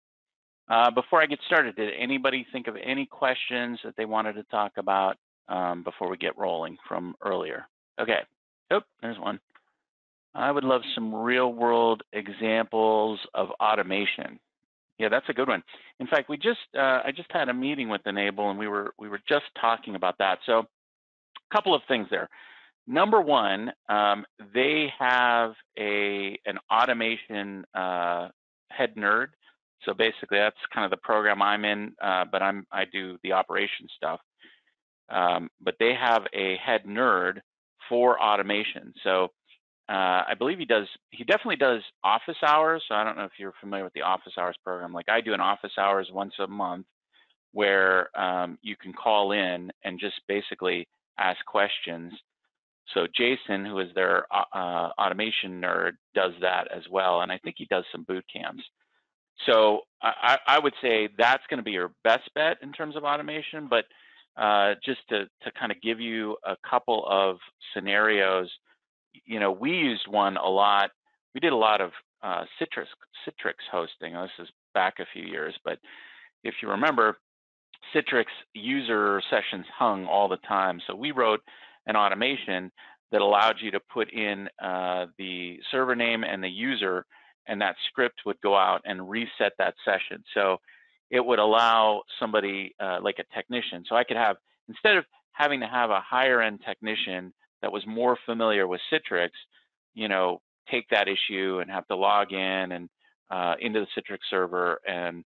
before I get started, did anybody think of any questions that they wanted to talk about before we get rolling from earlier? Okay, oh, there's one. I would love some real world examples of automation. Yeah, that's a good one. In fact, I just had a meeting with Enable, and we were just talking about that. So a couple of things there. Number one, they have an automation head nerd. So basically, that's kind of the program I'm in, but I do the operation stuff. But they have a head nerd for automation. So I believe he definitely does office hours. So I don't know if you're familiar with the office hours program. Like I do an office hours once a month where you can call in and just basically ask questions. So Jason, who is their automation nerd, does that as well. And I think he does some boot camps. So I would say that's going to be your best bet in terms of automation. But just to kind of give you a couple of scenarios, you know, we used one a lot. We did a lot of Citrix hosting. This is back a few years, but if you remember, Citrix user sessions hung all the time. So we wrote an automation that allowed you to put in the server name and the user, and that script would go out and reset that session. So it would allow somebody like a technician. So I could have, instead of having to have a higher end technician that was more familiar with Citrix, you know, take that issue and have to log in and into the Citrix server and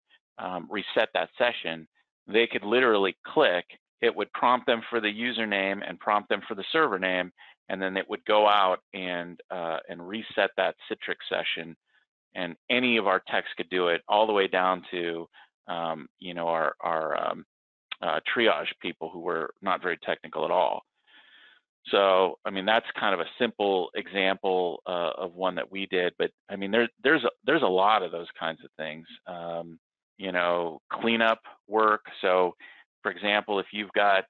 reset that session, they could literally click. It would prompt them for the username and prompt them for the server name, and then it would go out and reset that Citrix session. And any of our techs could do it, all the way down to you know, our triage people who were not very technical at all. So, I mean, that's kind of a simple example of one that we did. But I mean, there's a lot of those kinds of things. You know, cleanup work. So, for example, if you've got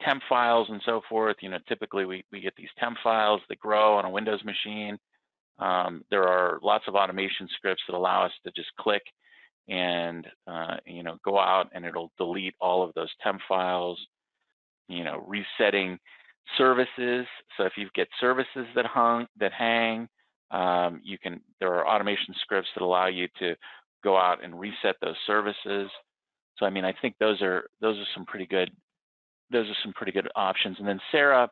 temp files and so forth, you know, typically we get these temp files that grow on a Windows machine. There are lots of automation scripts that allow us to just click and you know, go out and it'll delete all of those temp files. You know, resetting services. So if you get services that hang, there are automation scripts that allow you to go out and reset those services. So I mean, I think those are some pretty good options. And then Sarah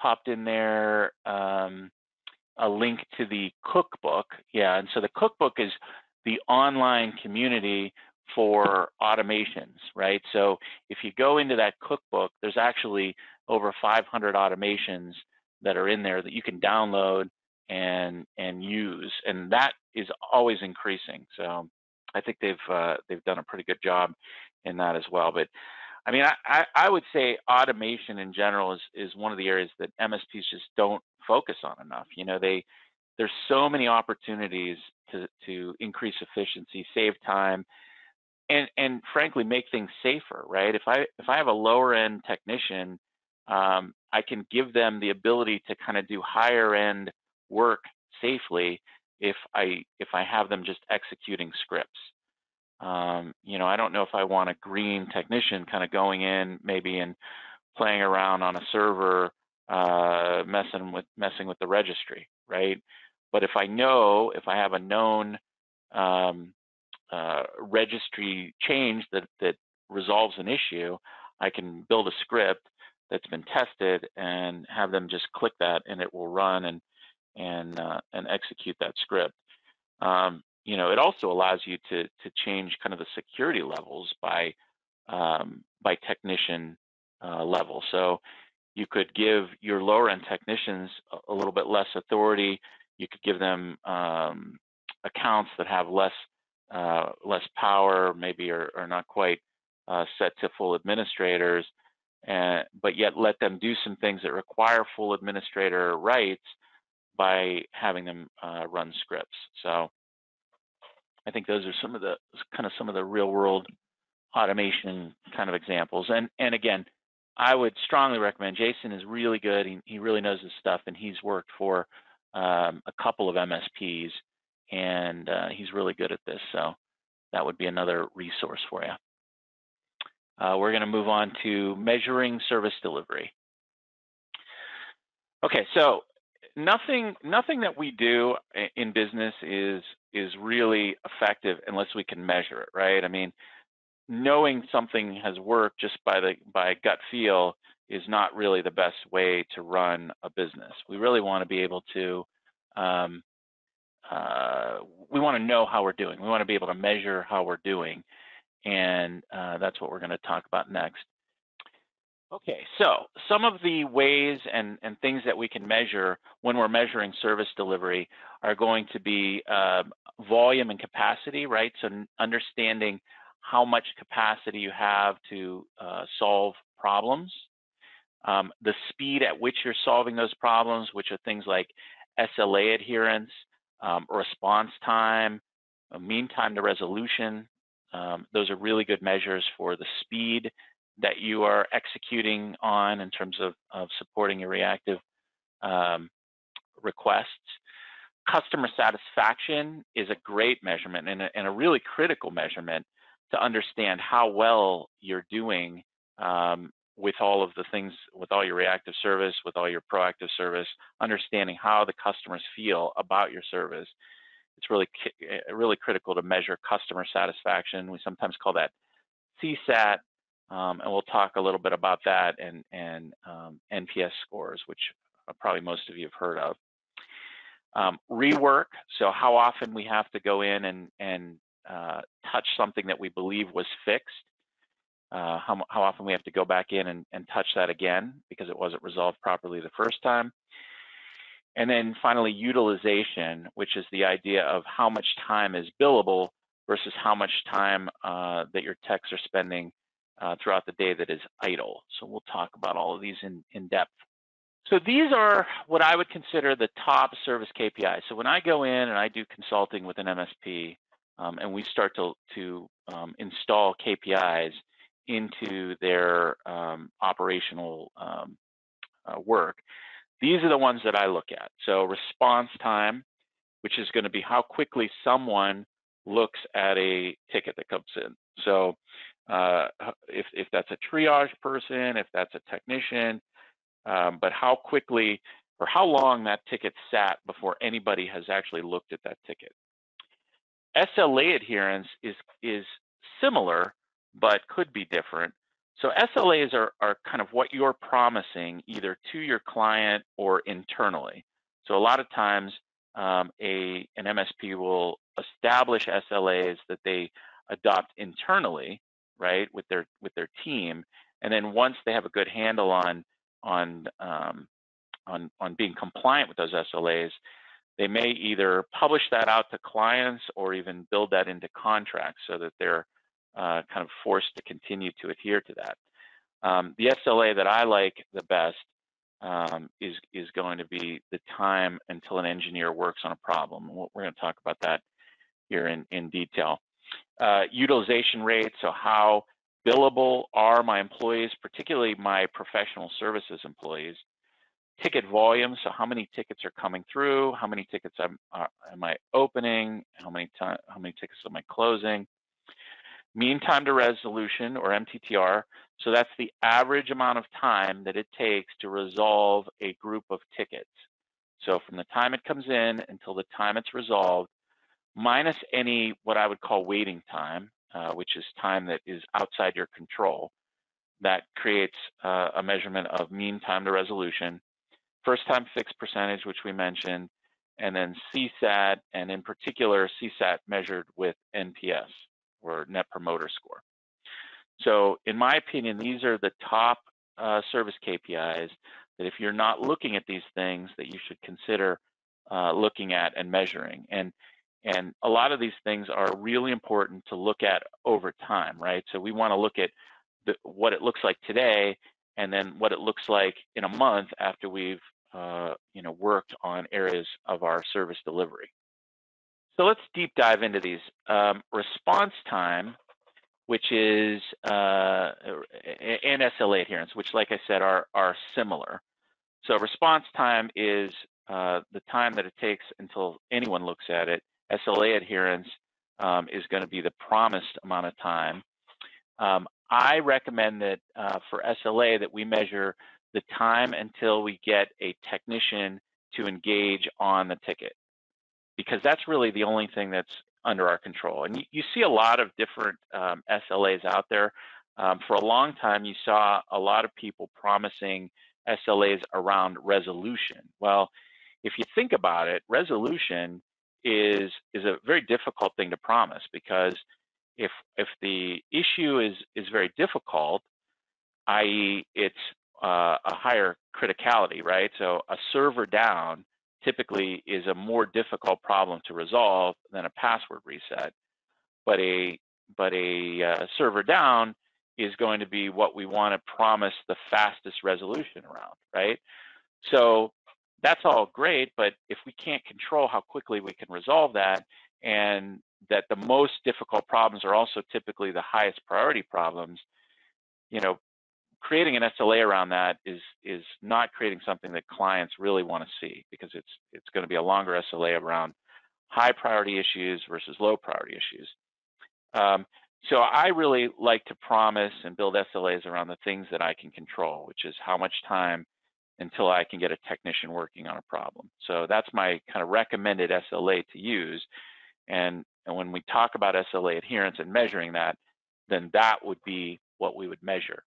popped in there a link to the cookbook. Yeah, and so the cookbook is the online community for automations, right? So if you go into that cookbook, there's actually over 500 automations that are in there that you can download and use, and that is always increasing. So I think they've done a pretty good job in that as well. But I mean, I would say automation in general is one of the areas that MSPs just don't focus on enough. You know, there's so many opportunities to increase efficiency, save time, and frankly make things safer, right? If I have a lower end technician, I can give them the ability to kind of do higher end work safely if I have them just executing scripts. You know, I don't know if I want a green technician kind of going in maybe and playing around on a server, messing with the registry, right? But if I have a known registry change that resolves an issue, I can build a script that's been tested and have them just click that, and it will run and execute that script. You know, it also allows you to change kind of the security levels by technician level. So you could give your lower end technicians a little bit less authority. You could give them accounts that have less power, maybe are not quite set to full administrators, but yet let them do some things that require full administrator rights by having them run scripts. So I think those are some of the real world automation kind of examples. And again, I would strongly recommend, Jason is really good. He really knows his stuff, and he's worked for a couple of MSPs, and he's really good at this. So that would be another resource for you. We're going to move on to measuring service delivery. Okay, so nothing that we do in business is really effective unless we can measure it, right? I mean, knowing something has worked just by gut feel is not really the best way to run a business. We really want to be able to we want to know how we're doing. We want to be able to measure how we're doing, and that's what we're going to talk about next. Okay, so some of the ways and things that we can measure when we're measuring service delivery are going to be volume and capacity, right? So understanding how much capacity you have to solve problems, the speed at which you're solving those problems, which are things like SLA adherence, response time, mean time to resolution. Those are really good measures for the speed that you are executing on in terms of supporting your reactive requests. Customer satisfaction is a great measurement and a really critical measurement to understand how well you're doing with all of the things, with all your reactive service, with all your proactive service, understanding how the customers feel about your service. It's really critical to measure customer satisfaction. We sometimes call that CSAT, and we'll talk a little bit about that and NPS scores, which probably most of you have heard of. Rework, so how often we have to go in and touch something that we believe was fixed, how often we have to go back in and touch that again because it wasn't resolved properly the first time. And then finally, utilization, which is the idea of how much time is billable versus how much time that your techs are spending throughout the day that is idle. So we'll talk about all of these in depth. So these are what I would consider the top service KPIs. So when I go in and I do consulting with an MSP and we start to install KPIs into their operational work, these are the ones that I look at. So response time, which is going to be how quickly someone looks at a ticket that comes in. So if that's a triage person, if that's a technician, but how quickly or how long that ticket sat before anybody has actually looked at that ticket. SLA adherence is similar, but could be different. So SLAs are kind of what you're promising either to your client or internally. So a lot of times an MSP will establish SLAs that they adopt internally, right, with their team, and then once they have a good handle on being compliant with those SLAs, they may either publish that out to clients or even build that into contracts so that they're kind of forced to continue to adhere to that. The SLA that I like the best is going to be the time until an engineer works on a problem. We're going to talk about that here in detail. Utilization rate, so how billable are my employees, particularly my professional services employees. Ticket volume, so how many tickets are coming through, how many tickets am I opening, how many tickets am I closing. Mean time to resolution, or MTTR, so that's the average amount of time that it takes to resolve a group of tickets. So from the time it comes in until the time it's resolved, minus any what I would call waiting time, which is time that is outside your control. That creates a measurement of mean time to resolution. First time fixed percentage, which we mentioned, and then CSAT, and in particular, CSAT measured with NPS, or Net Promoter Score. So in my opinion, these are the top service KPIs that if you're not looking at these things, that you should consider looking at and measuring. And a lot of these things are really important to look at over time, right? So we want to look at what it looks like today, and then what it looks like in a month after we've worked on areas of our service delivery. So let's deep dive into these. Response time, which is, and SLA adherence, which, like I said, are similar. So response time is the time that it takes until anyone looks at it. SLA adherence is going to be the promised amount of time. I recommend that for SLA that we measure the time until we get a technician to engage on the ticket, because that's really the only thing that's under our control. And you see a lot of different SLAs out there. For a long time, you saw a lot of people promising SLAs around resolution. Well, if you think about it, resolution is a very difficult thing to promise, because if the issue is very difficult, i.e. it's a higher criticality, right? So a server down typically is a more difficult problem to resolve than a password reset. But a server down is going to be what we want to promise the fastest resolution around, right? So that's all great, but if we can't control how quickly we can resolve that, and that the most difficult problems are also typically the highest priority problems, creating an SLA around that is not creating something that clients really want to see, because it's going to be a longer SLA around high priority issues versus low priority issues. So I really like to promise and build SLAs around the things that I can control, which is how much time until I can get a technician working on a problem. So that's my kind of recommended SLA to use. And when we talk about SLA adherence and measuring that, then that would be what we would measure.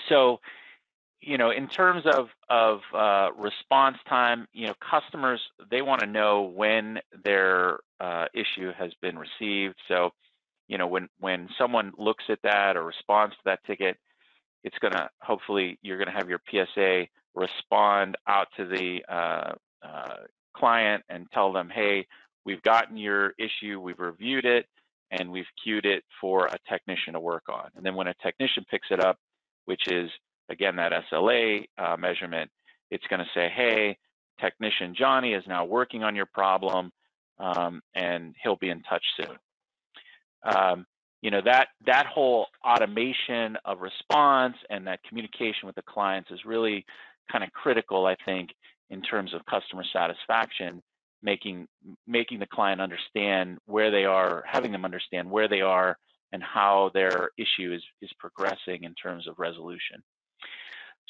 So, in terms of response time, customers, they want to know when their issue has been received. So, when someone looks at that or responds to that ticket, it's going to, hopefully, you're going to have your PSA respond out to the client and tell them, hey, we've gotten your issue, we've reviewed it, and we've queued it for a technician to work on. And then when a technician picks it up, which is, again, that SLA measurement, it's going to say, hey, technician Johnny is now working on your problem, and he'll be in touch soon. That whole automation of response and that communication with the clients is really kind of critical, I think, in terms of customer satisfaction, making the client understand where they are, having them understand where they are and how their issue is progressing in terms of resolution.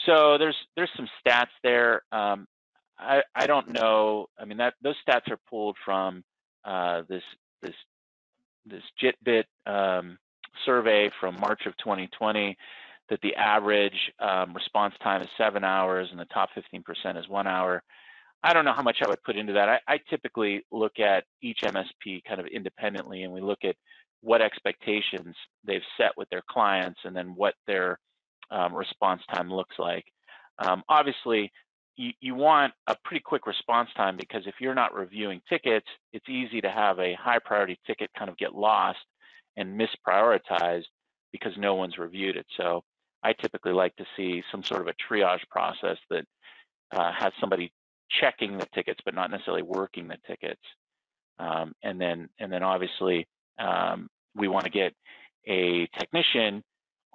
So there's some stats there. I don't know. I mean, those stats are pulled from this JITBIT survey from March of 2020, that the average response time is 7 hours and the top 15% is 1 hour. I don't know how much I would put into that. I typically look at each MSP kind of independently, and we look at what expectations they've set with their clients, and then what their response time looks like. Obviously, you want a pretty quick response time, because if you're not reviewing tickets, it's easy to have a high priority ticket kind of get lost and misprioritized because no one's reviewed it. So I typically like to see some sort of a triage process that has somebody checking the tickets, but not necessarily working the tickets. And then obviously we want to get a technician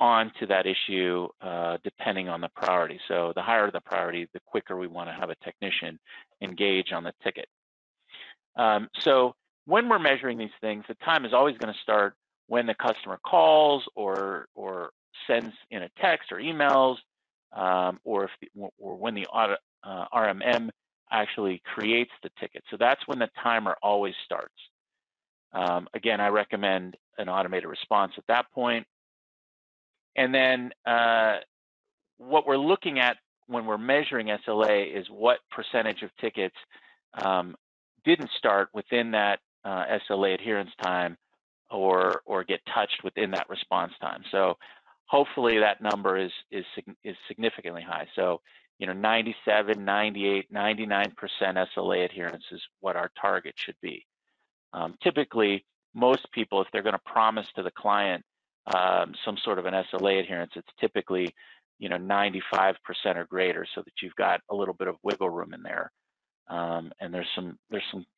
onto that issue depending on the priority. So the higher the priority, the quicker we want to have a technician engage on the ticket. So when we're measuring these things, the time is always going to start when the customer calls or sends in a text or emails, or when the RMM actually creates the ticket. So that's when the timer always starts. Again, I recommend an automated response at that point. And then what we're looking at when we're measuring SLA is what percentage of tickets didn't start within that SLA adherence time or get touched within that response time. So hopefully that number is significantly high. So 97, 98, 99% SLA adherence is what our target should be. Typically, most people, if they're going to promise to the client some sort of an SLA adherence, it's typically 95% or greater, so that you've got a little bit of wiggle room in there. And there's some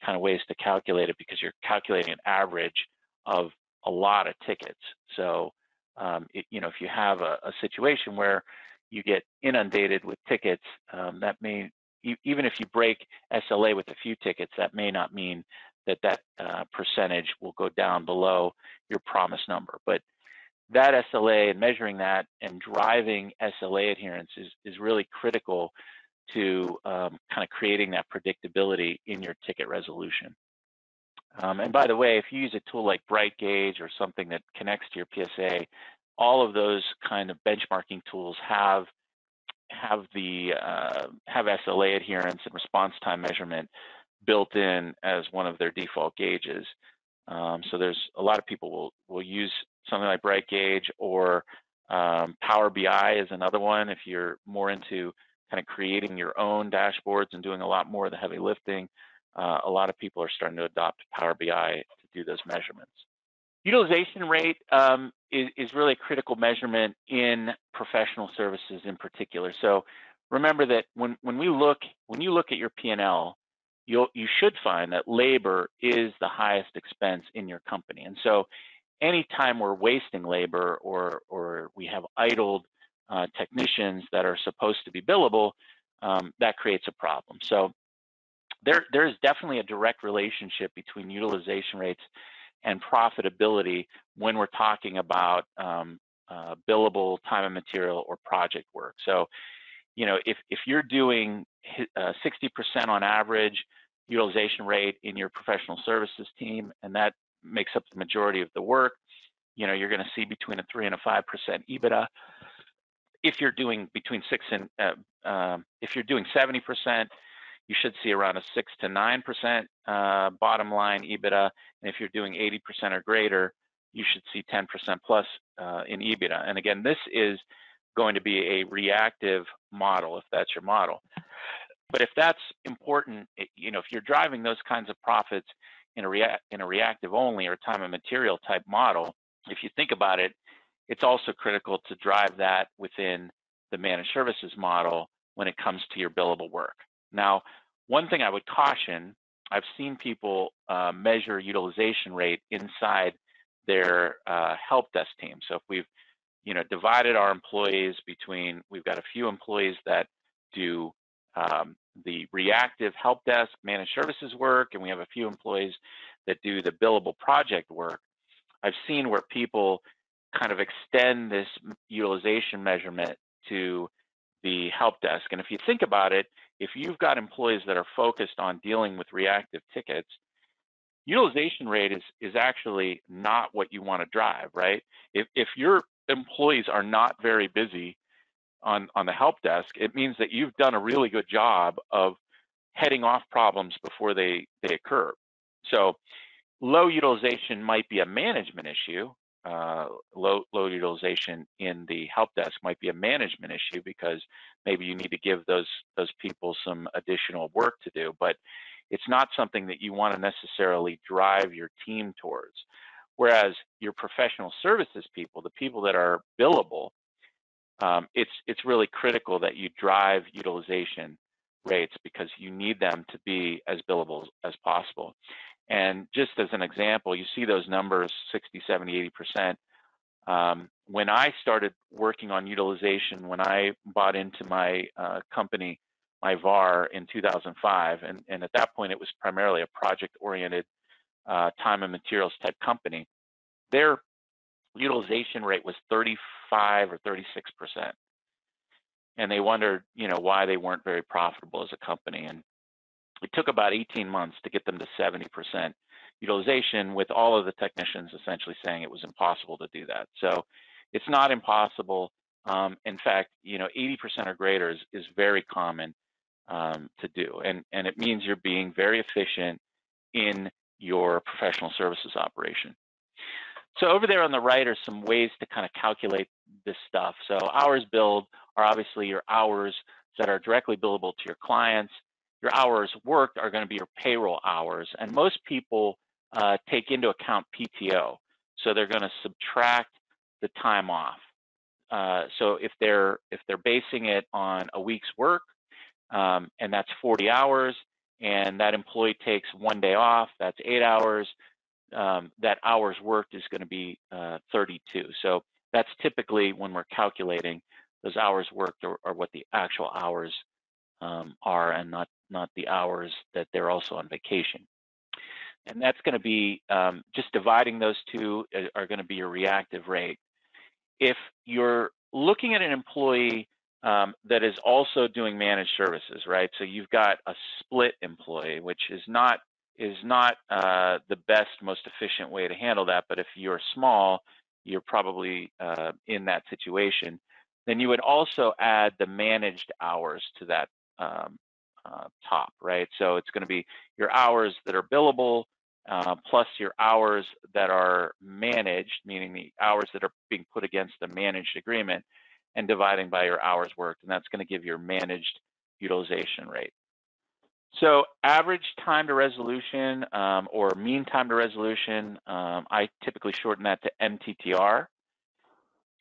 kind of ways to calculate it, because you're calculating an average of a lot of tickets. So if you have a situation where you get inundated with tickets, that may, even if you break SLA with a few tickets, that may not mean that percentage will go down below your promise number. But that SLA and measuring that and driving SLA adherence is really critical to kind of creating that predictability in your ticket resolution. And by the way, if you use a tool like BrightGauge or something that connects to your PSA, all of those kind of benchmarking tools have SLA adherence and response time measurement built in as one of their default gauges. So there's a lot of people will use something like BrightGauge, or Power BI is another one. If you're more into kind of creating your own dashboards and doing a lot more of the heavy lifting, a lot of people are starting to adopt Power BI to do those measurements. Utilization rate is really a critical measurement in professional services in particular. So remember that when you look at your P&L, you should find that labor is the highest expense in your company. And so anytime we're wasting labor or we have idled technicians that are supposed to be billable, that creates a problem. So there is definitely a direct relationship between utilization rates and profitability when we're talking about billable time and material or project work. So if you're doing 60% on average utilization rate in your professional services team, and that makes up the majority of the work, you're going to see between a 3 and a 5% EBITDA. If you're doing between 6 and if you're doing 70%, you should see around a 6 to 9% bottom line EBITDA. And if you're doing 80% or greater, you should see 10% plus in EBITDA. And again, this is going to be a reactive model if that's your model. But if that's important, if you're driving those kinds of profits in a reactive only or time and material type model, if you think about it, it's also critical to drive that within the managed services model when it comes to your billable work. Now, one thing I would caution, I've seen people measure utilization rate inside their help desk team. So if we've divided our employees between, we've got a few employees that do the reactive help desk managed services work, and we have a few employees that do the billable project work. I've seen where people kind of extend this utilization measurement to the help desk. And if you think about it, if you've got employees that are focused on dealing with reactive tickets, utilization rate is actually not what you want to drive, right? If your employees are not very busy on the help desk, it means that you've done a really good job of heading off problems before they occur. So low utilization might be a management issue. Low utilization in the help desk might be a management issue, because maybe you need to give those people some additional work to do, but it's not something that you want to necessarily drive your team towards. Whereas your professional services people, the people that are billable, it's really critical that you drive utilization rates because you need them to be as billable as possible. And just as an example, you see those numbers, 60, 70, 80%. When I started working on utilization, when I bought into my company, my VAR in 2005, and at that point it was primarily a project-oriented time and materials type company, their utilization rate was 35 or 36%. And they wondered, why they weren't very profitable as a company. And it took about 18 months to get them to 70% utilization, with all of the technicians essentially saying it was impossible to do that. So it's not impossible. In fact, 80% or greater is very common to do. And it means you're being very efficient in your professional services operation. So over there on the right are some ways to kind of calculate this stuff. So hours billed are obviously your hours that are directly billable to your clients. Your hours worked are going to be your payroll hours, and most people take into account PTO. So they're going to subtract the time off. So if they're basing it on a week's work, and that's 40 hours, and that employee takes 1 day off, that's 8 hours. That hours worked is going to be 32. So that's typically when we're calculating those hours worked are what the actual hours are, and not the hours that they're also on vacation. And that's going to be just dividing those two are going to be your reactive rate. If you're looking at an employee that is also doing managed services, right? So you've got a split employee, which is not the best, most efficient way to handle that. But if you're small, you're probably in that situation. Then you would also add the managed hours to that top, right? So it's going to be your hours that are billable plus your hours that are managed, meaning the hours that are being put against the managed agreement, and dividing by your hours worked. And that's going to give your managed utilization rate. So average time to resolution or mean time to resolution, I typically shorten that to MTTR.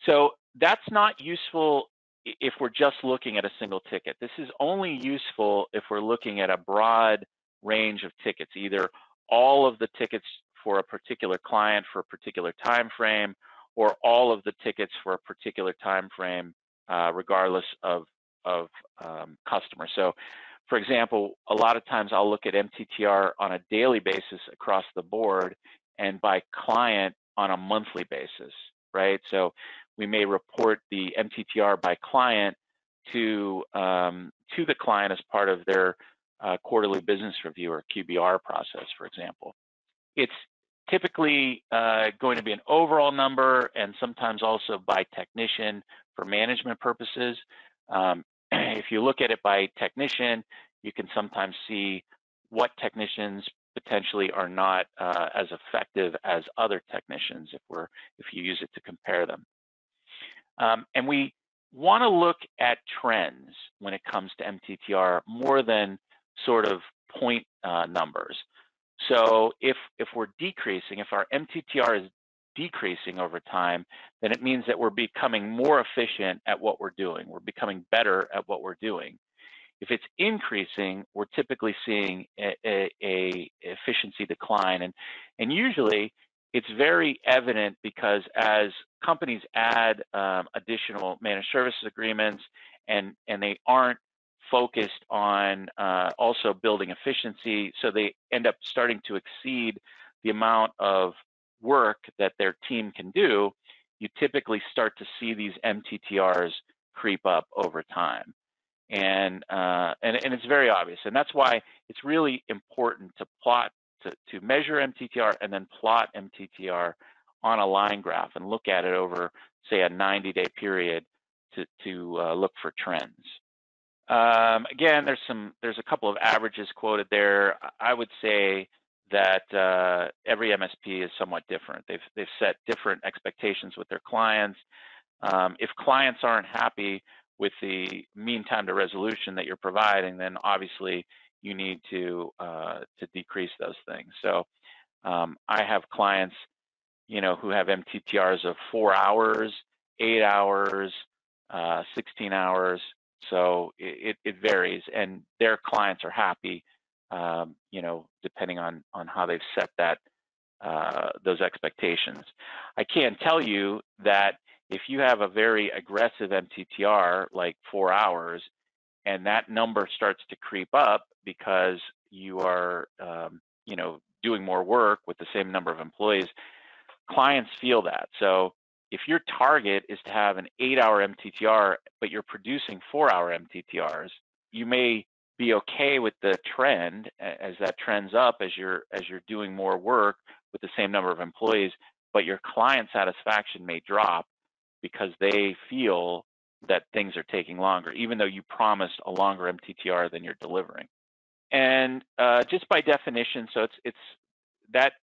So that's not useful if we're just looking at a single ticket. This is only useful if we're looking at a broad range of tickets, either all of the tickets for a particular client for a particular time frame, or all of the tickets for a particular time frame, regardless of customer. So, for example, a lot of times I'll look at MTTR on a daily basis across the board, and by client on a monthly basis, right? So we may report the MTTR by client to the client as part of their quarterly business review or QBR process, for example. It's typically going to be an overall number, and sometimes also by technician for management purposes. If you look at it by technician, you can sometimes see what technicians potentially are not as effective as other technicians if you use it to compare them. And we want to look at trends when it comes to MTTR more than sort of point numbers. So if we're decreasing, if our MTTR is decreasing over time, then it means that we're becoming more efficient at what we're doing. We're becoming better at what we're doing. If it's increasing, we're typically seeing a efficiency decline. And usually it's very evident because as companies add additional managed services agreements and they aren't focused on also building efficiency, so they end up starting to exceed the amount of work that their team can do, you typically start to see these MTTRs creep up over time. And it's very obvious. And that's why it's really important to plot, to measure MTTR and then plot MTTR on a line graph and look at it over, say, a 90-day period to look for trends. Again, there's a couple of averages quoted there. I would say that every MSP is somewhat different. They've set different expectations with their clients. If clients aren't happy with the mean time to resolution that you're providing, then obviously you need to decrease those things. So I have clients, who have MTTRs of 4 hours, 8 hours, 16 hours. So it varies, and their clients are happy, depending on how they've set that those expectations. I can tell you that if you have a very aggressive MTTR, like 4 hours, and that number starts to creep up because you are, doing more work with the same number of employees, clients feel that. So if your target is to have an 8-hour MTTR, but you're producing 4-hour MTTRs, you may be okay with the trend as that trends up as you're doing more work with the same number of employees, but your client satisfaction may drop because they feel that things are taking longer, even though you promised a longer MTTR than you're delivering. And just by definition, so it's that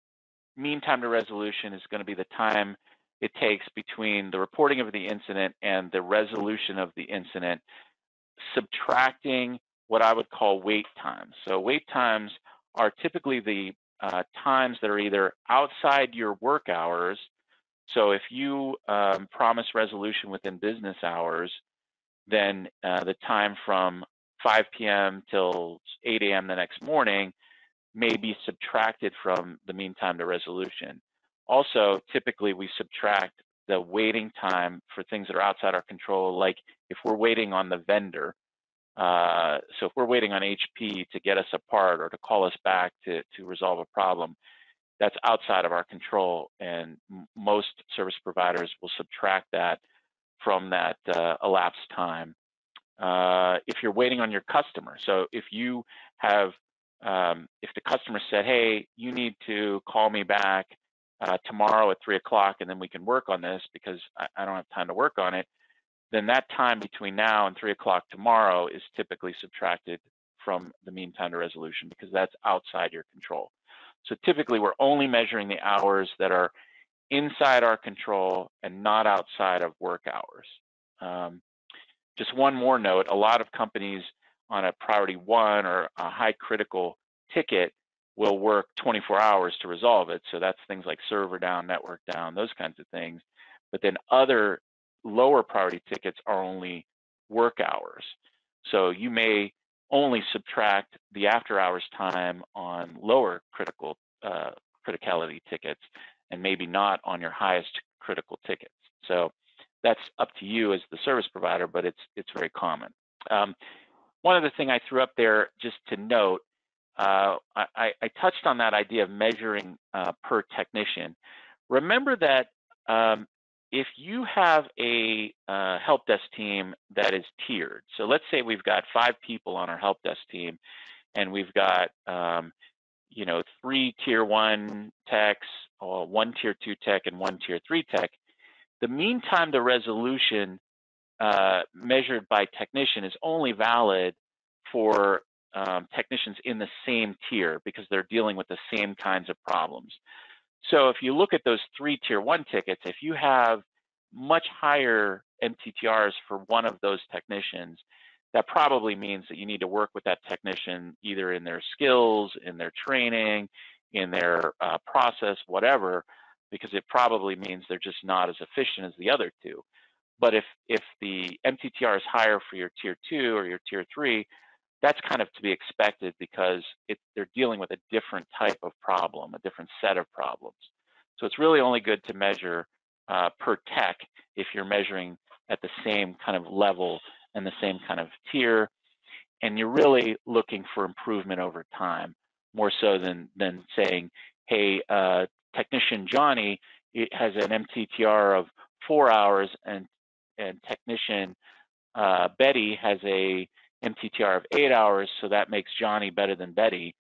mean time to resolution is going to be the time it takes between the reporting of the incident and the resolution of the incident, subtracting what I would call wait times. So wait times are typically the times that are either outside your work hours. So if you promise resolution within business hours, then the time from 5 p.m. till 8 a.m. the next morning may be subtracted from the mean time to resolution. Also, typically we subtract the waiting time for things that are outside our control, like if we're waiting on the vendor. So if we're waiting on HP to get us a part or to call us back to resolve a problem, that's outside of our control, and most service providers will subtract that from that elapsed time. If you're waiting on your customer, so if you have, if the customer said, hey, you need to call me back tomorrow at 3 o'clock and then we can work on this because I don't have time to work on it, then that time between now and 3 o'clock tomorrow is typically subtracted from the mean time to resolution because that's outside your control. So typically we're only measuring the hours that are inside our control and not outside of work hours. Just one more note, a lot of companies on a priority 1 or a high critical ticket will work 24 hours to resolve it. So that's things like server down, network down, those kinds of things. But then other lower priority tickets are only work hours. So you may only subtract the after hours time on lower criticality tickets and maybe not on your highest critical tickets. So that's up to you as the service provider, but it's very common. One other thing I threw up there just to note, I touched on that idea of measuring per technician. Remember that if you have a help desk team that is tiered, so let's say we've got 5 people on our help desk team, and we've got 3 tier 1 techs, or 1 tier 2 tech, and 1 tier 3 tech. The mean time to resolution measured by technician is only valid for technicians in the same tier because they're dealing with the same kinds of problems. So if you look at those 3 tier 1 tickets, if you have much higher MTTRs for one of those technicians, that probably means that you need to work with that technician either in their skills, in their training, in their process, whatever, because it probably means they're just not as efficient as the other 2. But if the MTTR is higher for your tier 2 or your tier 3, that's kind of to be expected because they're dealing with a different type of problem, a different set of problems. So it's really only good to measure per tech if you're measuring at the same kind of level and the same kind of tier, and you're really looking for improvement over time, more so than saying, hey, technician Johnny has an MTTR of 4 hours and technician Betty has a MTTR of 8 hours, so that makes Johnny better than Betty.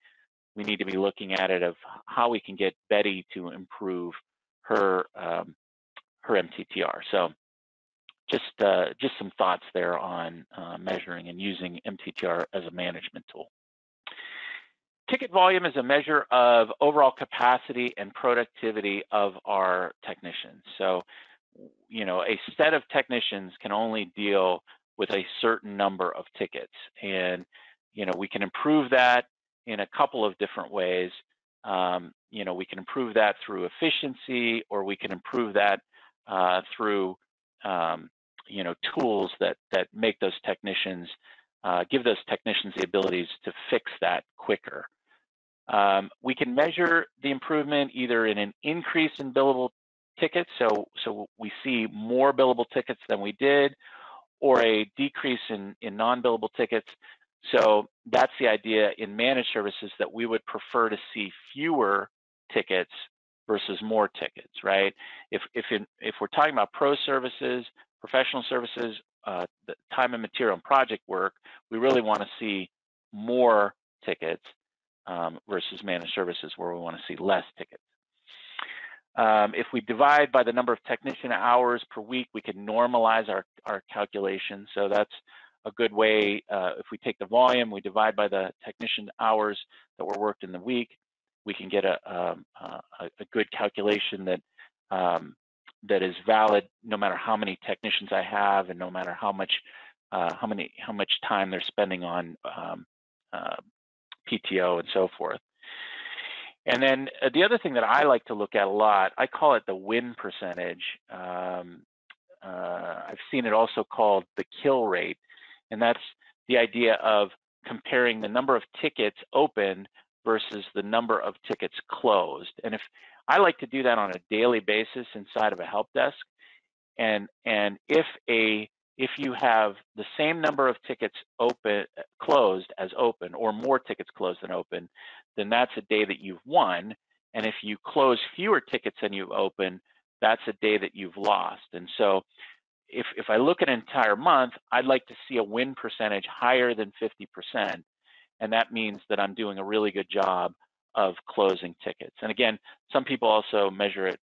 We need to be looking at it of how we can get Betty to improve her MTTR. So just some thoughts there on measuring and using MTTR as a management tool. Ticket volume is a measure of overall capacity and productivity of our technicians. So, a set of technicians can only deal with a certain number of tickets, and we can improve that in a couple of different ways. We can improve that through efficiency, or we can improve that through tools that make those technicians, give those technicians the abilities to fix that quicker. We can measure the improvement either in an increase in billable tickets, so we see more billable tickets than we did, or a decrease in non-billable tickets. So that's the idea in managed services, that we would prefer to see fewer tickets versus more tickets, right? If we're talking about pro services, professional services, the time and material and project work, we really want to see more tickets versus managed services, where we want to see less tickets. If we divide by the number of technician hours per week, we can normalize our calculation. So that's a good way. If we take the volume, we divide by the technician hours that were worked in the week, we can get a good calculation that that is valid no matter how many technicians I have, and no matter how much time they're spending on PTO and so forth. And then the other thing that I like to look at a lot, I call it the win percentage. I've seen it also called the kill rate, and that's the idea of comparing the number of tickets opened versus the number of tickets closed. And if I like to do that on a daily basis inside of a help desk, and if you have the same number of tickets closed as open, or more tickets closed than open, then that's a day that you've won. And if you close fewer tickets than you've opened, that's a day that you've lost. And so if I look at an entire month, I'd like to see a win percentage higher than 50%. And that means that I'm doing a really good job of closing tickets. And again, some people also measure it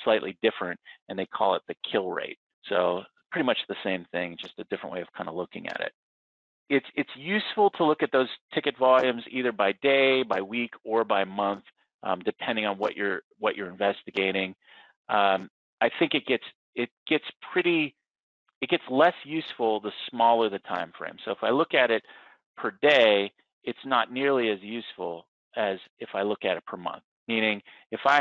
slightly different, and they call it the kill rate. So pretty much the same thing, just a different way of kind of looking at it. It's useful to look at those ticket volumes either by day, by week, or by month, depending on what you're investigating. I think it gets less useful the smaller the time frame. So if I look at it per day, it's not nearly as useful as if I look at it per month. Meaning, if I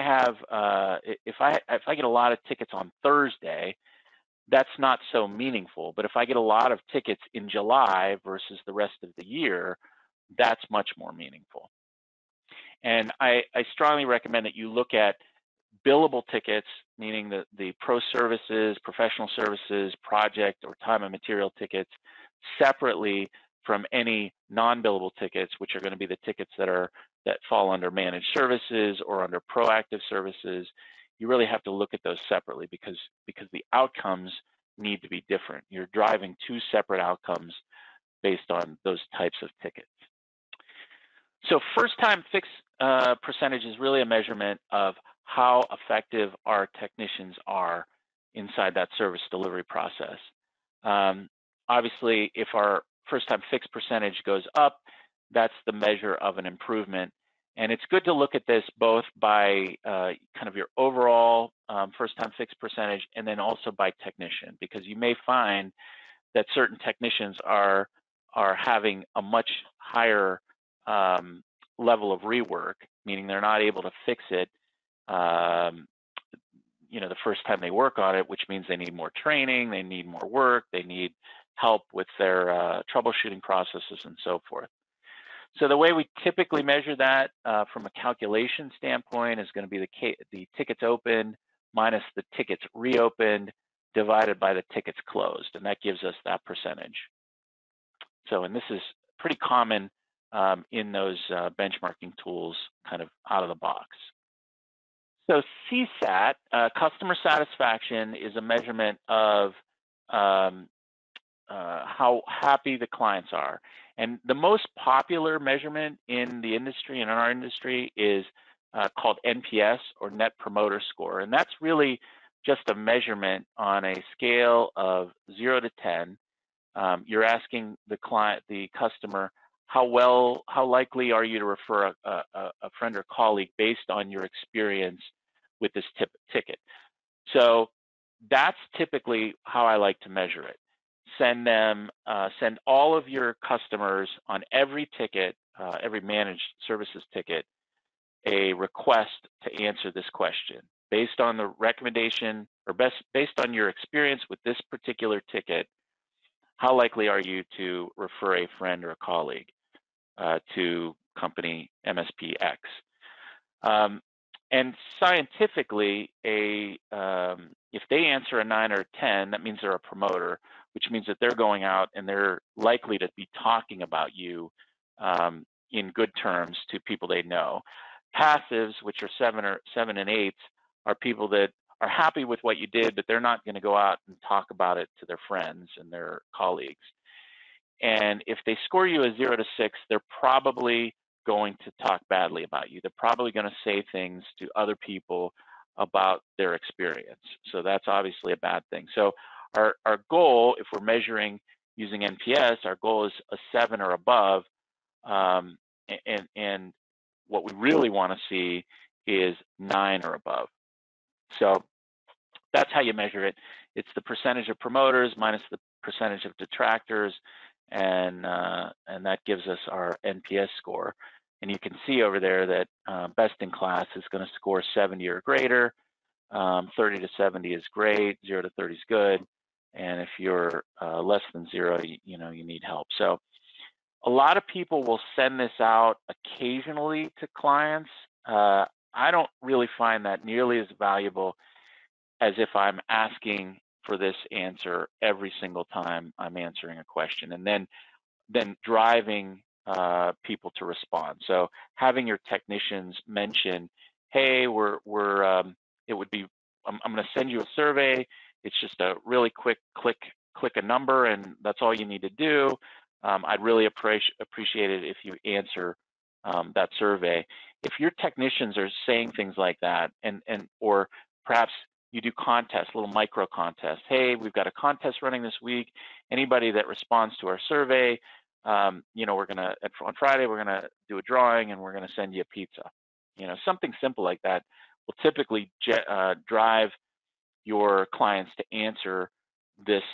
get a lot of tickets on Thursday, that's not so meaningful. But if I get a lot of tickets in July versus the rest of the year, that's much more meaningful. And I strongly recommend that you look at billable tickets, meaning the pro services, professional services, project, or time and material tickets, separately from any non-billable tickets, which are going to be the tickets that fall under managed services or under proactive services. You really have to look at those separately, because the outcomes need to be different. You're driving two separate outcomes based on those types of tickets. So first-time fix percentage is really a measurement of how effective our technicians are inside that service delivery process. Obviously, if our first-time fix percentage goes up, that's the measure of an improvement. And it's good to look at this both by kind of your overall first-time fix percentage, and then also by technician, because you may find that certain technicians are having a much higher level of rework, meaning they're not able to fix it the first time they work on it, which means they need more training, they need more work, they need help with their troubleshooting processes and so forth. So the way we typically measure that from a calculation standpoint is going to be the tickets opened minus the tickets reopened divided by the tickets closed, and that gives us that percentage. So, and this is pretty common in those benchmarking tools kind of out of the box. So CSAT, customer satisfaction, is a measurement of how happy the clients are. And the most popular measurement in the industry, and in our industry, is called NPS, or Net Promoter Score. And that's really just a measurement on a scale of 0 to 10. You're asking the customer, how likely are you to refer a friend or colleague based on your experience with this ticket. So that's typically how I like to measure it. Send all of your customers on every ticket, every managed services ticket, a request to answer this question based on the recommendation or based on your experience with this particular ticket, how likely are you to refer a friend or a colleague to company MSP X? And scientifically, if they answer a 9 or a 10, that means they're a promoter, which means that they're going out and they're likely to be talking about you in good terms to people they know. Passives, which are 7 and 8s, are people that are happy with what you did, but they're not going to go out and talk about it to their friends and their colleagues. And if they score you a 0 to 6, they're probably going to talk badly about you. They're probably going to say things to other people about their experience. So that's obviously a bad thing. So our goal, if we're measuring using NPS, our goal is a 7 or above. And what we really want to see is 9 or above. So that's how you measure it. It's the percentage of promoters minus the percentage of detractors, and that gives us our NPS score. And you can see over there that best in class is going to score 70 or greater. 30 to 70 is great. 0 to 30 is good. And if you're less than 0, you need help. So a lot of people will send this out occasionally to clients. I don't really find that nearly as valuable as if I'm asking for this answer every single time I'm answering a question, and then driving people to respond. So having your technicians mention, hey, it would be, I'm going to send you a survey. It's just a really quick click a number, and that's all you need to do. I'd really appreciate it if you answer that survey. If your technicians are saying things like that, or perhaps you do contests, little micro contests. Hey, we've got a contest running this week. Anybody that responds to our survey, we're gonna on Friday we're gonna do a drawing and we're gonna send you a pizza. Something simple like that will typically drive your clients to answer this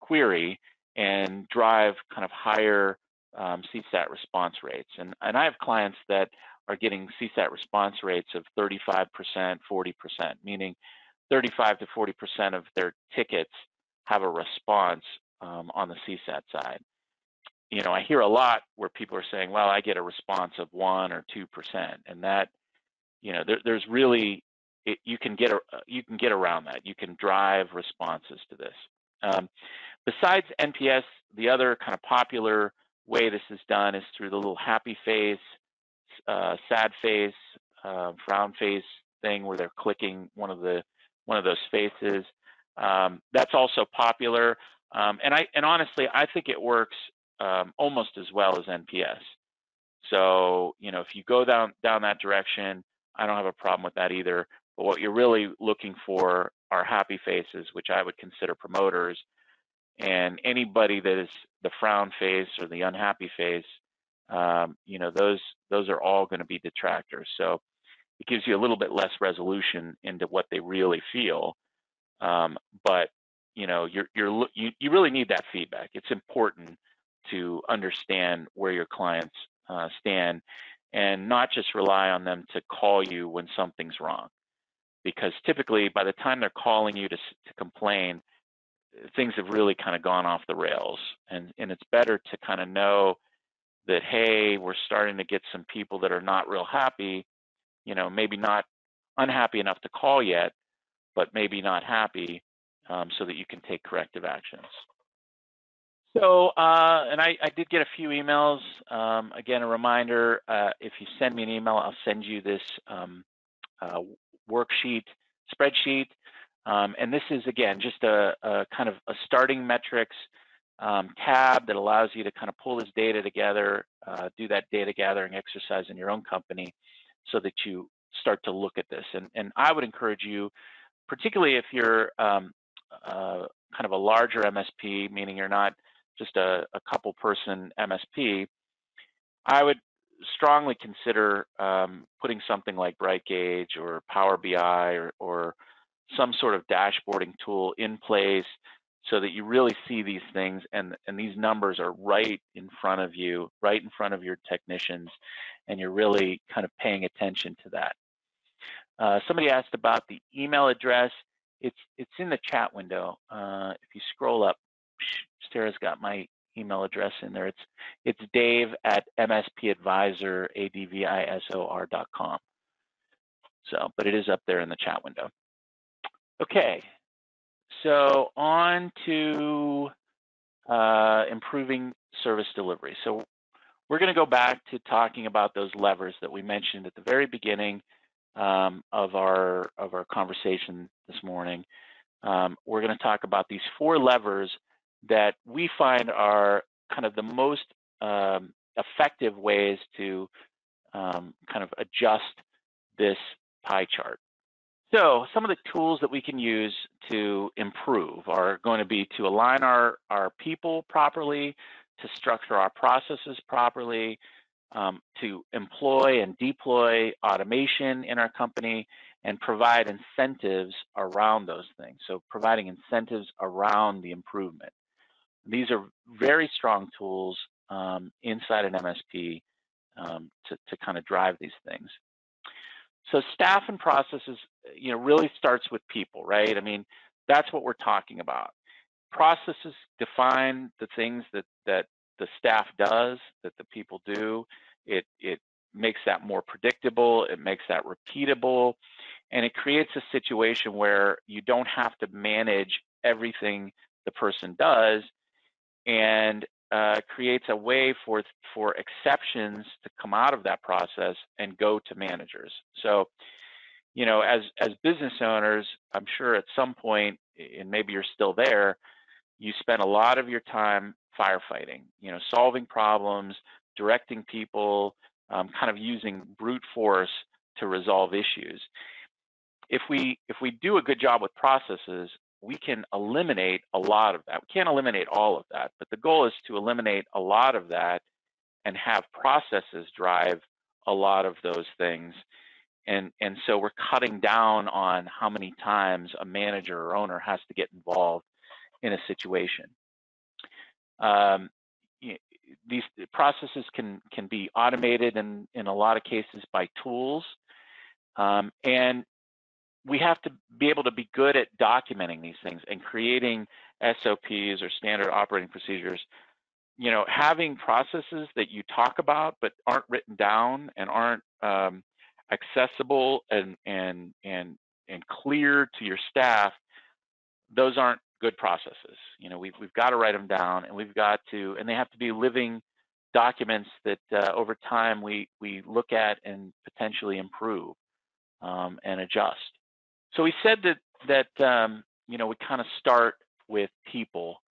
query and drive kind of higher CSAT response rates. And I have clients that are getting CSAT response rates of 35%, 40%, meaning 35 to 40% of their tickets have a response on the CSAT side. I hear a lot where people are saying, well, I get a response of 1 or 2%, and that, there's really, you can get around that. You can drive responses to this. Besides NPS, the other kind of popular way this is done is through the little happy face, sad face, frown face thing where they're clicking one of those faces. That's also popular, and honestly, I think it works almost as well as NPS. So if you go down that direction, I don't have a problem with that either. But what you're really looking for are happy faces, which I would consider promoters, and anybody that is the frown face or the unhappy face, those are all going to be detractors. So it gives you a little bit less resolution into what they really feel, but you really need that feedback. It's important to understand where your clients stand, and not just rely on them to call you when something's wrong, because typically by the time they're calling you to complain, things have really kind of gone off the rails, and it's better to kind of know that, hey, we're starting to get some people that are not real happy, maybe not unhappy enough to call yet, but maybe not happy, so that you can take corrective actions. So, and I did get a few emails. Again, a reminder, if you send me an email, I'll send you this worksheet, spreadsheet. And this is, again, just a kind of a starting metrics tab that allows you to kind of pull this data together, do that data gathering exercise in your own company so that you start to look at this. And I would encourage you, particularly if you're kind of a larger MSP, meaning you're not just a couple person MSP, I would strongly consider putting something like BrightGauge or Power BI or some sort of dashboarding tool in place so that you really see these things, and these numbers are right in front of you, right in front of your technicians, and you're really kind of paying attention to that. Somebody asked about the email address. It's in the chat window. If you scroll up, Sarah's got my email address in there. It's Dave at MSP Advisor, ADVISOR.com. So, but it is up there in the chat window. Okay, so on to improving service delivery. So we're going to go back to talking about those levers that we mentioned at the very beginning of our conversation this morning. We're going to talk about these 4 levers that we find are kind of the most effective ways to kind of adjust this pie chart. So some of the tools that we can use to improve are going to be to align our people properly, to structure our processes properly, to employ and deploy automation in our company, and provide incentives around those things. So providing incentives around the improvement. These are very strong tools inside an MSP to kind of drive these things. So staff and processes, really starts with people, right? I mean, that's what we're talking about. Processes define the things that the staff does, that the people do. It makes that more predictable. It makes that repeatable, and it creates a situation where you don't have to manage everything the person does, and creates a way for exceptions to come out of that process and go to managers. So, as business owners, I'm sure at some point, and maybe you're still there, you spend a lot of your time firefighting, solving problems, directing people, kind of using brute force to resolve issues. If we do a good job with processes, we can eliminate a lot of that. We can't eliminate all of that, but the goal is to eliminate a lot of that and have processes drive a lot of those things. And so we're cutting down on how many times a manager or owner has to get involved in a situation. These processes can be automated in a lot of cases by tools, and we have to be able to be good at documenting these things and creating SOPs or standard operating procedures. Having processes that you talk about but aren't written down and aren't accessible and clear to your staff, those aren't good processes. We've got to write them down, and they have to be living documents that over time we look at and potentially improve and adjust. So we said that we kind of start with people.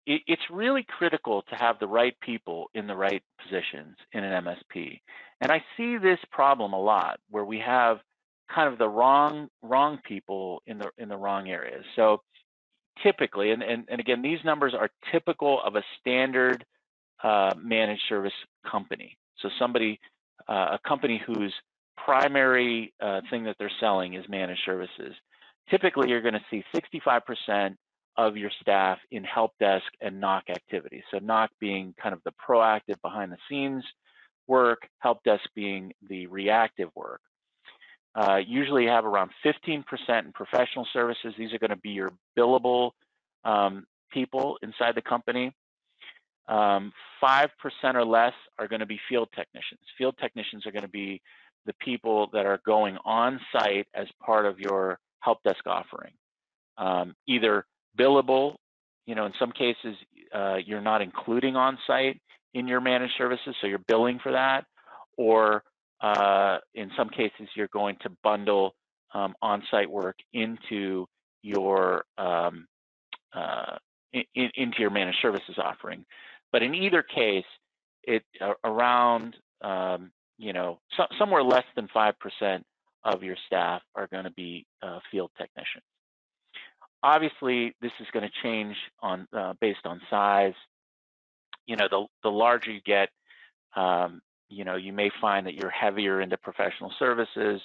It's really critical to have the right people in the right positions in an MSP. And I see this problem a lot where we have kind of the wrong people in the wrong areas. So typically, and again, these numbers are typical of a standard managed service company. So a company whose primary thing that they're selling is managed services. Typically, you're going to see 65% of your staff in help desk and NOC activities. So NOC being kind of the proactive behind the scenes work, help desk being the reactive work. Usually you have around 15% in professional services. These are going to be your billable people inside the company. 5% or less are going to be field technicians. Field technicians are going to be the people that are going on site as part of your help desk offering. Either billable, in some cases you're not including on site in your managed services, so you're billing for that, or in some cases you're going to bundle on-site work into your into your managed services offering. But in either case, around somewhere less than 5% of your staff are going to be field technicians. Obviously, this is going to change based on size. The larger you get, you may find that you're heavier into professional services,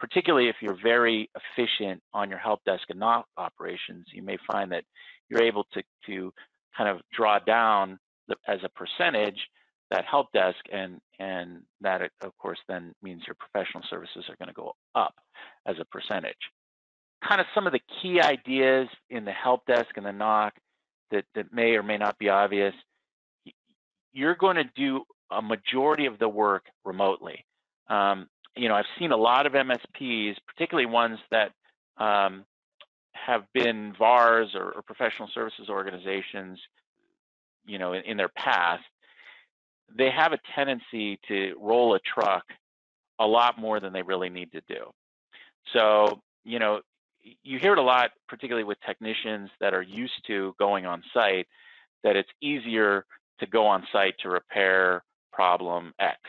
particularly if you're very efficient on your help desk and NOC operations. You may find that you're able to kind of draw down as a percentage that help desk, and that of course then means your professional services are going to go up as a percentage. kind of some of the key ideas in the help desk and the knock that may or may not be obvious. You're going to do a majority of the work remotely. I've seen a lot of MSPs, particularly ones that have been VARs or professional services organizations, in their past. They have a tendency to roll a truck a lot more than they really need to do. So, you hear it a lot, particularly with technicians that are used to going on site, that it's easier to go on site to repair problem X.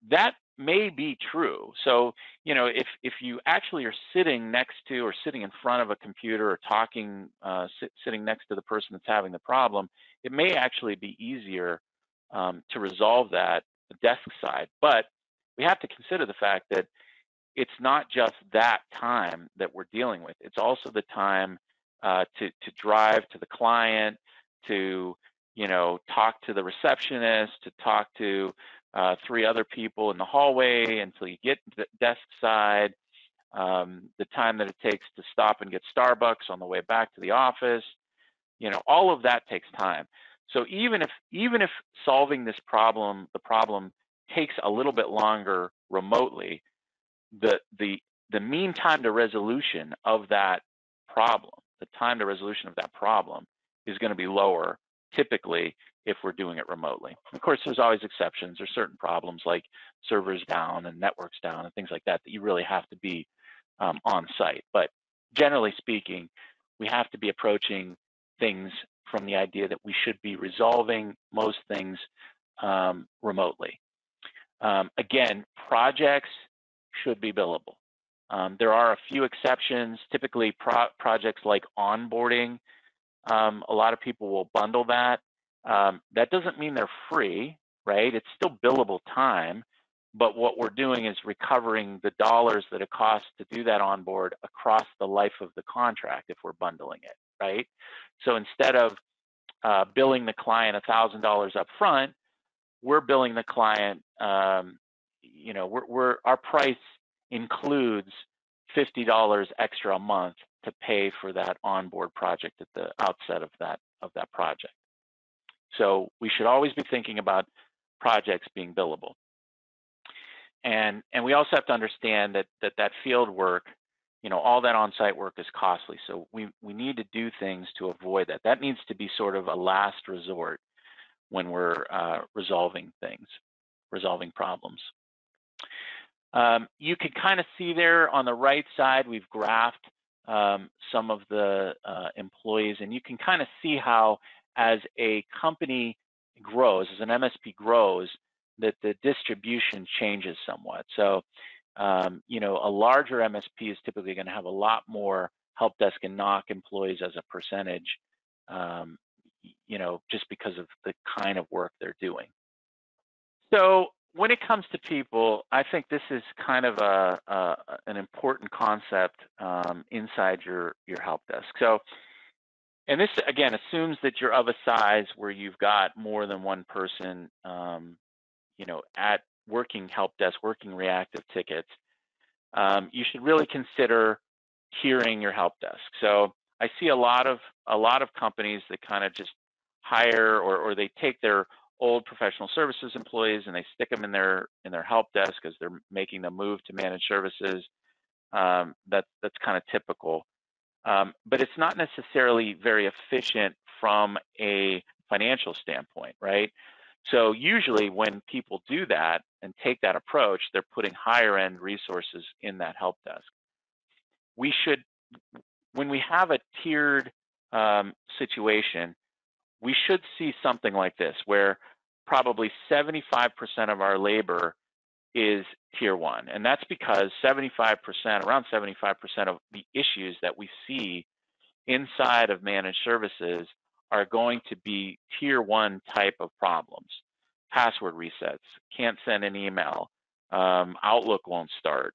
That may be true. So, if you actually are sitting next to or sitting in front of a computer or talking, sitting next to the person that's having the problem, it may actually be easier to resolve that desk side. But we have to consider the fact that it's not just that time that we're dealing with. It's also the time to drive to the client, to talk to the receptionist, to talk to 3 other people in the hallway until you get to the desk side, the time that it takes to stop and get Starbucks on the way back to the office. All of that takes time. So even if solving this problem, the problem takes a little bit longer remotely, the mean time to resolution of that problem, the time to resolution of that problem is going to be lower typically if we're doing it remotely. Of course, there's always exceptions. There's certain problems like servers down and networks down and things like that that you really have to be on site. But generally speaking, we have to be approaching things from the idea that we should be resolving most things remotely. Again, projects should be billable. There are a few exceptions, typically projects like onboarding. A lot of people will bundle that. That doesn't mean they're free, right? It's still billable time, but what we're doing is recovering the dollars that it costs to do that onboard across the life of the contract if we're bundling it, right? So instead of billing the client $1,000 up front, we're billing the client, our price includes $50 extra a month to pay for that onboard project at the outset of that project. So we should always be thinking about projects being billable. And we also have to understand that field work, all that on-site work is costly. So we need to do things to avoid that. That needs to be sort of a last resort when we're resolving problems. You can kind of see there on the right side, we've graphed some of the employees, and you can kind of see how as a company grows, as an MSP grows, that the distribution changes somewhat. So, a larger MSP is typically going to have a lot more help desk and knock employees as a percentage, just because of the kind of work they're doing. So when it comes to people, I think this is kind of an important concept inside your help desk. So, and this again assumes that you're of a size where you've got more than one person, at working help desk, working reactive tickets. You should really consider tiering your help desk. So I see a lot of companies that kind of just hire or they take their old professional services employees and they stick them in their help desk as they're making the move to managed services. That's kind of typical, but it's not necessarily very efficient from a financial standpoint, right? So usually when people do that and take that approach, they're putting higher end resources in that help desk. When we have a tiered situation, we should see something like this, where probably 75% of our labor is tier 1. And that's because around 75% of the issues that we see inside of managed services are going to be tier 1 type of problems. Password resets, can't send an email, Outlook won't start,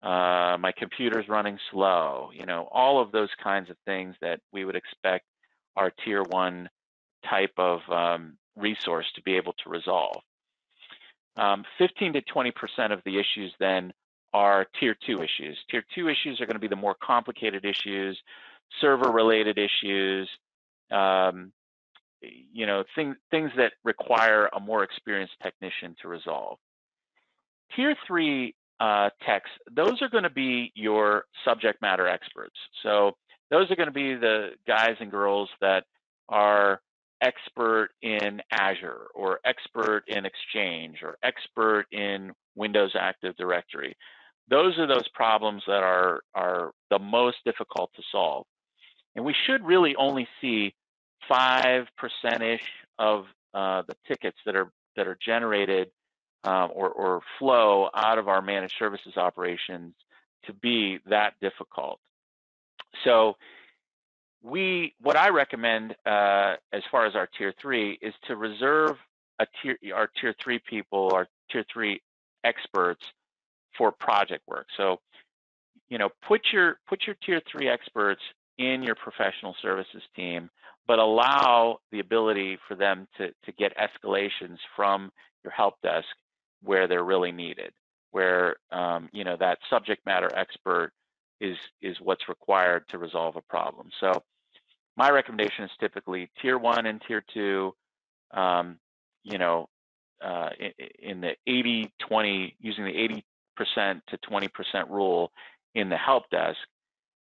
my computer's running slow, all of those kinds of things that we would expect our tier 1 type of resource to be able to resolve. 15 to 20% of the issues then are tier 2 issues. Tier 2 issues are going to be the more complicated issues, server-related issues, you know, things that require a more experienced technician to resolve. Tier 3 techs, those are going to be your subject matter experts. So those are going to be the guys and girls that are expert in Azure, or expert in Exchange, or expert in Windows Active Directory. Those are those problems that are the most difficult to solve. And we should really only see 5%-ish of the tickets that are generated or flow out of our managed services operations to be that difficult. So what I recommend as far as our tier 3 is to reserve our tier 3 people, our tier 3 experts for project work. So, you know, put your tier 3 experts in your professional services team, but allow the ability for them to get escalations from your help desk where they're really needed, where you know, that subject matter expert is what's required to resolve a problem. So my recommendation is typically tier 1 and tier 2, you know, in the 80-20, using the 80% to 20% rule in the help desk,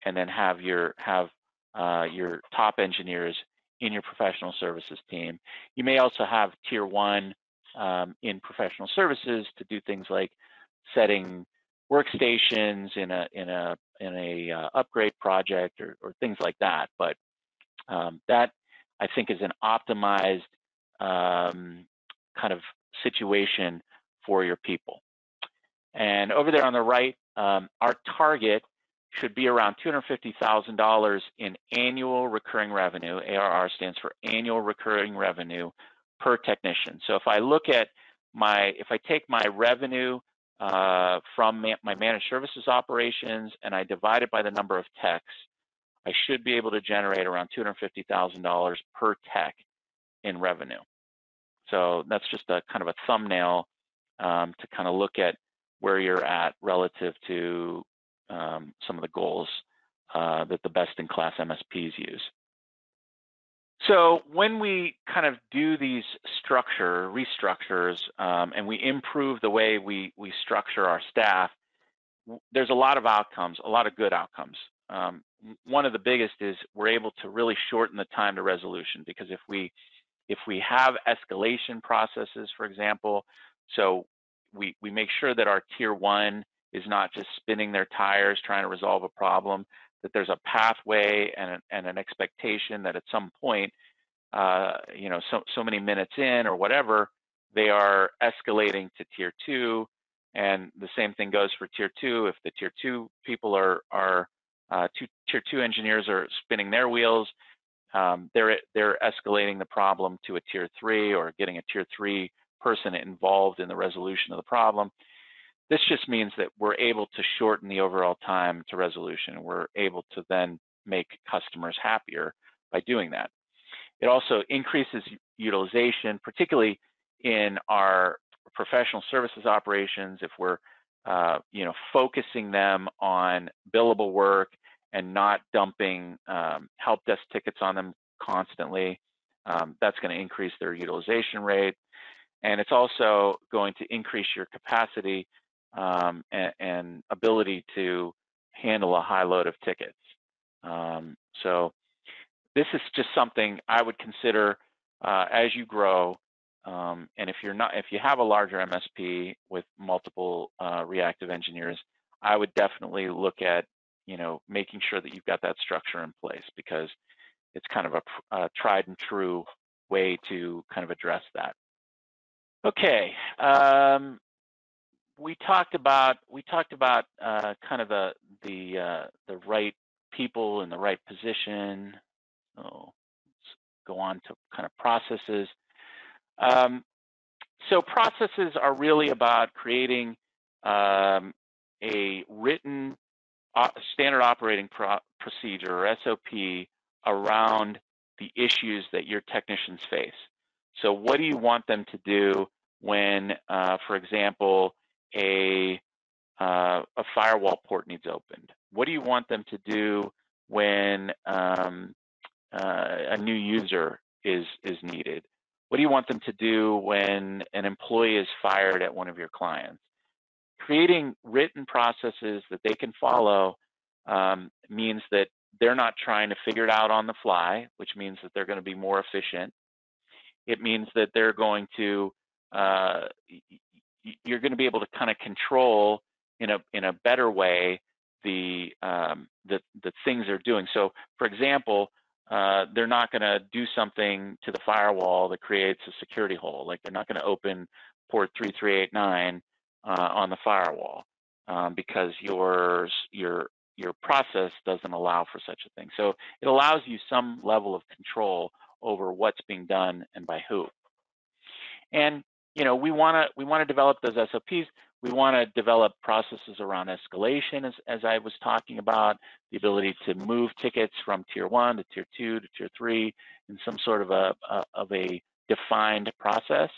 and then have your top engineers in your professional services team. You may also have tier 1 in professional services to do things like setting workstations in a upgrade project, or things like that. But that, I think, is an optimized kind of situation for your people. And over there on the right, our target should be around $250,000 in annual recurring revenue. ARR stands for annual recurring revenue per technician. So if I look at if I take my revenue from my managed services operations and I divide it by the number of techs, I should be able to generate around $250,000 per tech in revenue. So that's just a kind of a thumbnail to kind of look at where you're at relative to some of the goals that the best-in-class MSPs use. So when we kind of do these restructures, and we improve the way we structure our staff, there's a lot of outcomes, a lot of good outcomes. One of the biggest is we're able to really shorten the time to resolution, because if we have escalation processes, for example, so we make sure that our tier 1 is not just spinning their tires trying to resolve a problem, that there's a pathway and an expectation that at some point, you know, so many minutes in or whatever, they are escalating to tier 2. And the same thing goes for tier 2. If the tier 2 people tier 2 engineers are spinning their wheels, they're escalating the problem to a tier 3, or getting a tier 3 person involved in the resolution of the problem. This just means that we're able to shorten the overall time to resolution. We're able to then make customers happier by doing that. It also increases utilization, particularly in our professional services operations. If we're you know, focusing them on billable work and not dumping help desk tickets on them constantly, that's going to increase their utilization rate. And it's also going to increase your capacity and ability to handle a high load of tickets. So this is just something I would consider as you grow. And if you have a larger MSP with multiple reactive engineers, I would definitely look at, you know, making sure that you've got that structure in place, because it's kind of a tried and true way to kind of address that. Okay, we talked about kind of the right people in the right position. So let's go on to kind of processes. So processes are really about creating a written standard operating procedure, or SOP, around the issues that your technicians face. So what do you want them to do when, for example, a a firewall port needs opened? What do you want them to do when a new user is needed? What do you want them to do when an employee is fired at one of your clients? Creating written processes that they can follow means that they're not trying to figure it out on the fly, which means that they're going to be more efficient. It means that they're going to, you're going to be able to kind of control in a better way the things they're doing. So, for example, they're not going to do something to the firewall that creates a security hole. Like they're not going to open port 3389 on the firewall because your process doesn't allow for such a thing. So it allows you some level of control over what's being done and by who. And we want to develop those SOPs. We want to develop processes around escalation, as I was talking about, the ability to move tickets from tier 1 to tier 2 to tier 3 in some sort of a defined process.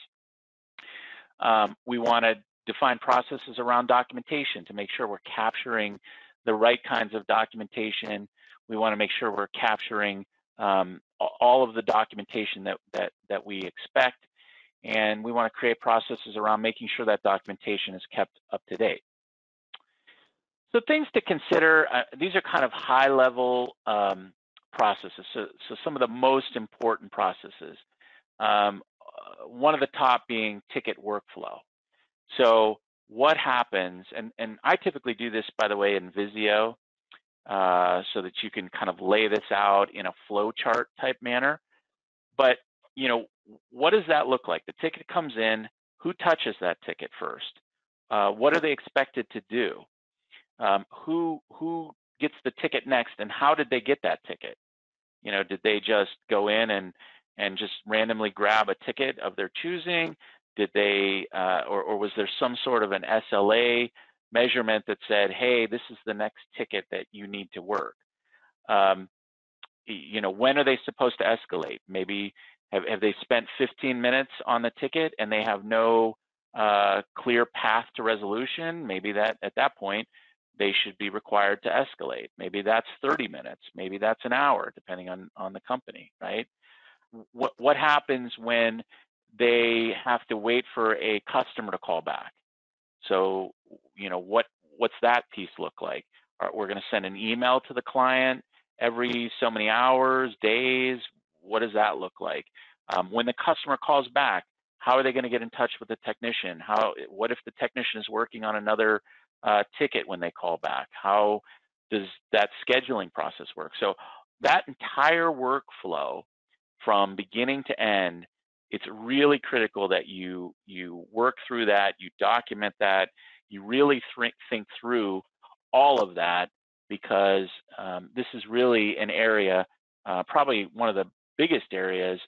We want to define processes around documentation to make sure we're capturing the right kinds of documentation. We want to make sure we're capturing all of the documentation that we expect. And we want to create processes around making sure that documentation is kept up to date. So things to consider, these are kind of high-level processes. So some of the most important processes. One of the top being ticket workflow. So what happens, and I typically do this, by the way, in Visio, so that you can kind of lay this out in a flow chart type manner. But what does that look like? The ticket comes in. Who touches that ticket first? What are they expected to do? Who gets the ticket next, and how did they get that ticket? Did they just go in and just randomly grab a ticket of their choosing? Did they, or was there some sort of an SLA measurement that said, hey, this is the next ticket that you need to work? When are they supposed to escalate? Maybe have they spent 15 minutes on the ticket and they have no clear path to resolution? Maybe that at that point they should be required to escalate. Maybe that's 30 minutes. Maybe that's an hour, depending on the company, right? What happens when they have to wait for a customer to call back? So, what's that piece look like? We're going to send an email to the client every so many hours, days. What does that look like? When the customer calls back, how are they going to get in touch with the technician? What if the technician is working on another ticket when they call back? How does that scheduling process work? So that entire workflow from beginning to end, it's really critical that you work through that, you document that, you really think through all of that, because this is really an area, probably one of the biggest areas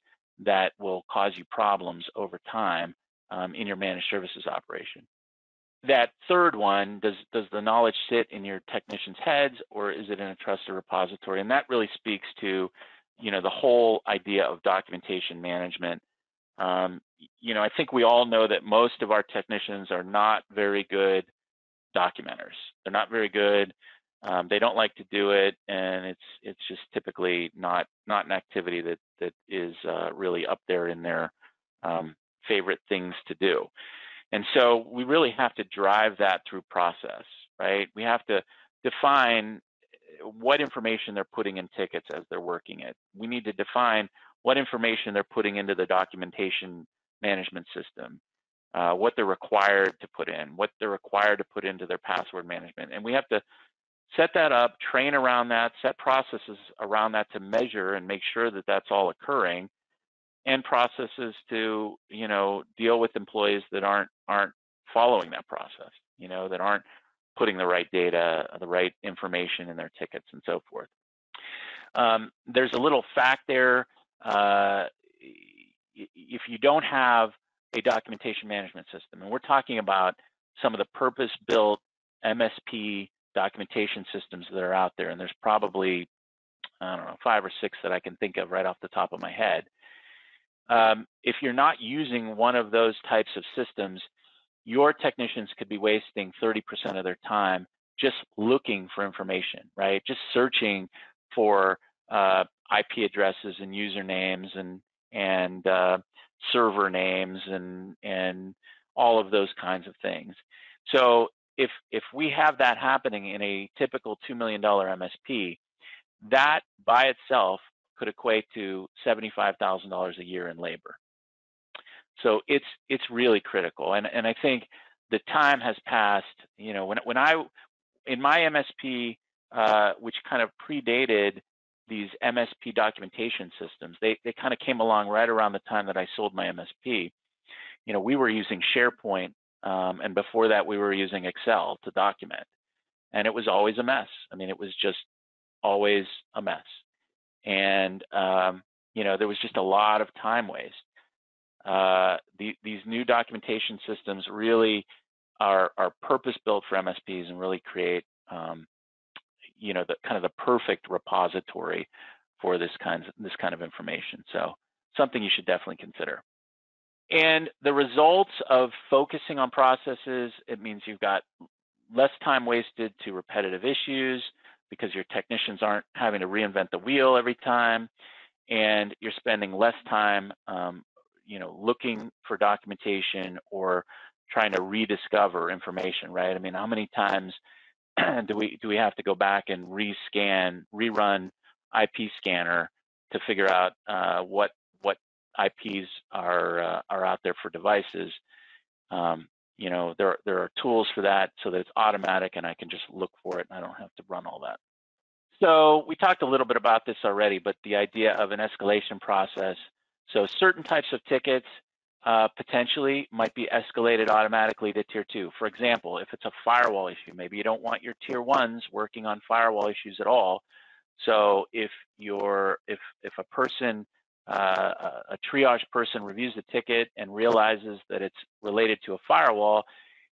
that will cause you problems over time in your managed services operation. That third one, does the knowledge sit in your technicians' heads, or is it in a trusted repository? And that really speaks to, the whole idea of documentation management. I think we all know that most of our technicians are not very good documenters. They're not very good. They don't like to do it, and it's just typically not an activity that is really up there in their favorite things to do. And so we really have to drive that through process, right? We have to define what information they're putting in tickets as they're working it. We need to define what information they're putting into the documentation management system, what they're required to put in, what they're required to put into their password management. And we have to set that up, train around that, set processes around that to measure and make sure that that's all occurring, and processes to, deal with employees that aren't following that process, that aren't putting the right data, the right information in their tickets, and so forth. There's a little fact there. If you don't have a documentation management system, and we're talking about some of the purpose-built MSP documentation systems that are out there, and there's probably, 5 or 6 that I can think of right off the top of my head. If you're not using one of those types of systems, your technicians could be wasting 30% of their time just looking for information, right? Just searching for IP addresses and usernames and server names and all of those kinds of things. So if we have that happening in a typical $2 million MSP, that by itself could equate to $75,000 a year in labor. So it's really critical, and I think the time has passed. You know, when I in my MSP, which kind of predated these MSP documentation systems, they kind of came along right around the time that I sold my MSP. You know, we were using SharePoint, and before that we were using Excel to document, and it was always a mess. I mean, it was just always a mess, and you know, there was just a lot of time waste. These new documentation systems really are purpose-built for MSPs and really create, you know, the kind of the perfect repository for this kind of information. So something you should definitely consider. And the results of focusing on processes, it means you've got less time wasted to repetitive issues because your technicians aren't having to reinvent the wheel every time, and you're spending less time you know, looking for documentation or trying to rediscover information, right? I mean, how many times do we have to go back and rerun IP scanner to figure out what IPs are out there for devices? You know, there are tools for that so that it's automatic and I can just look for it and I don't have to run all that. So we talked a little bit about this already, but the idea of an escalation process. So certain types of tickets potentially might be escalated automatically to tier 2. For example, if it's a firewall issue, maybe you don't want your tier 1s working on firewall issues at all. So if a person, a triage person reviews the ticket and realizes that it's related to a firewall,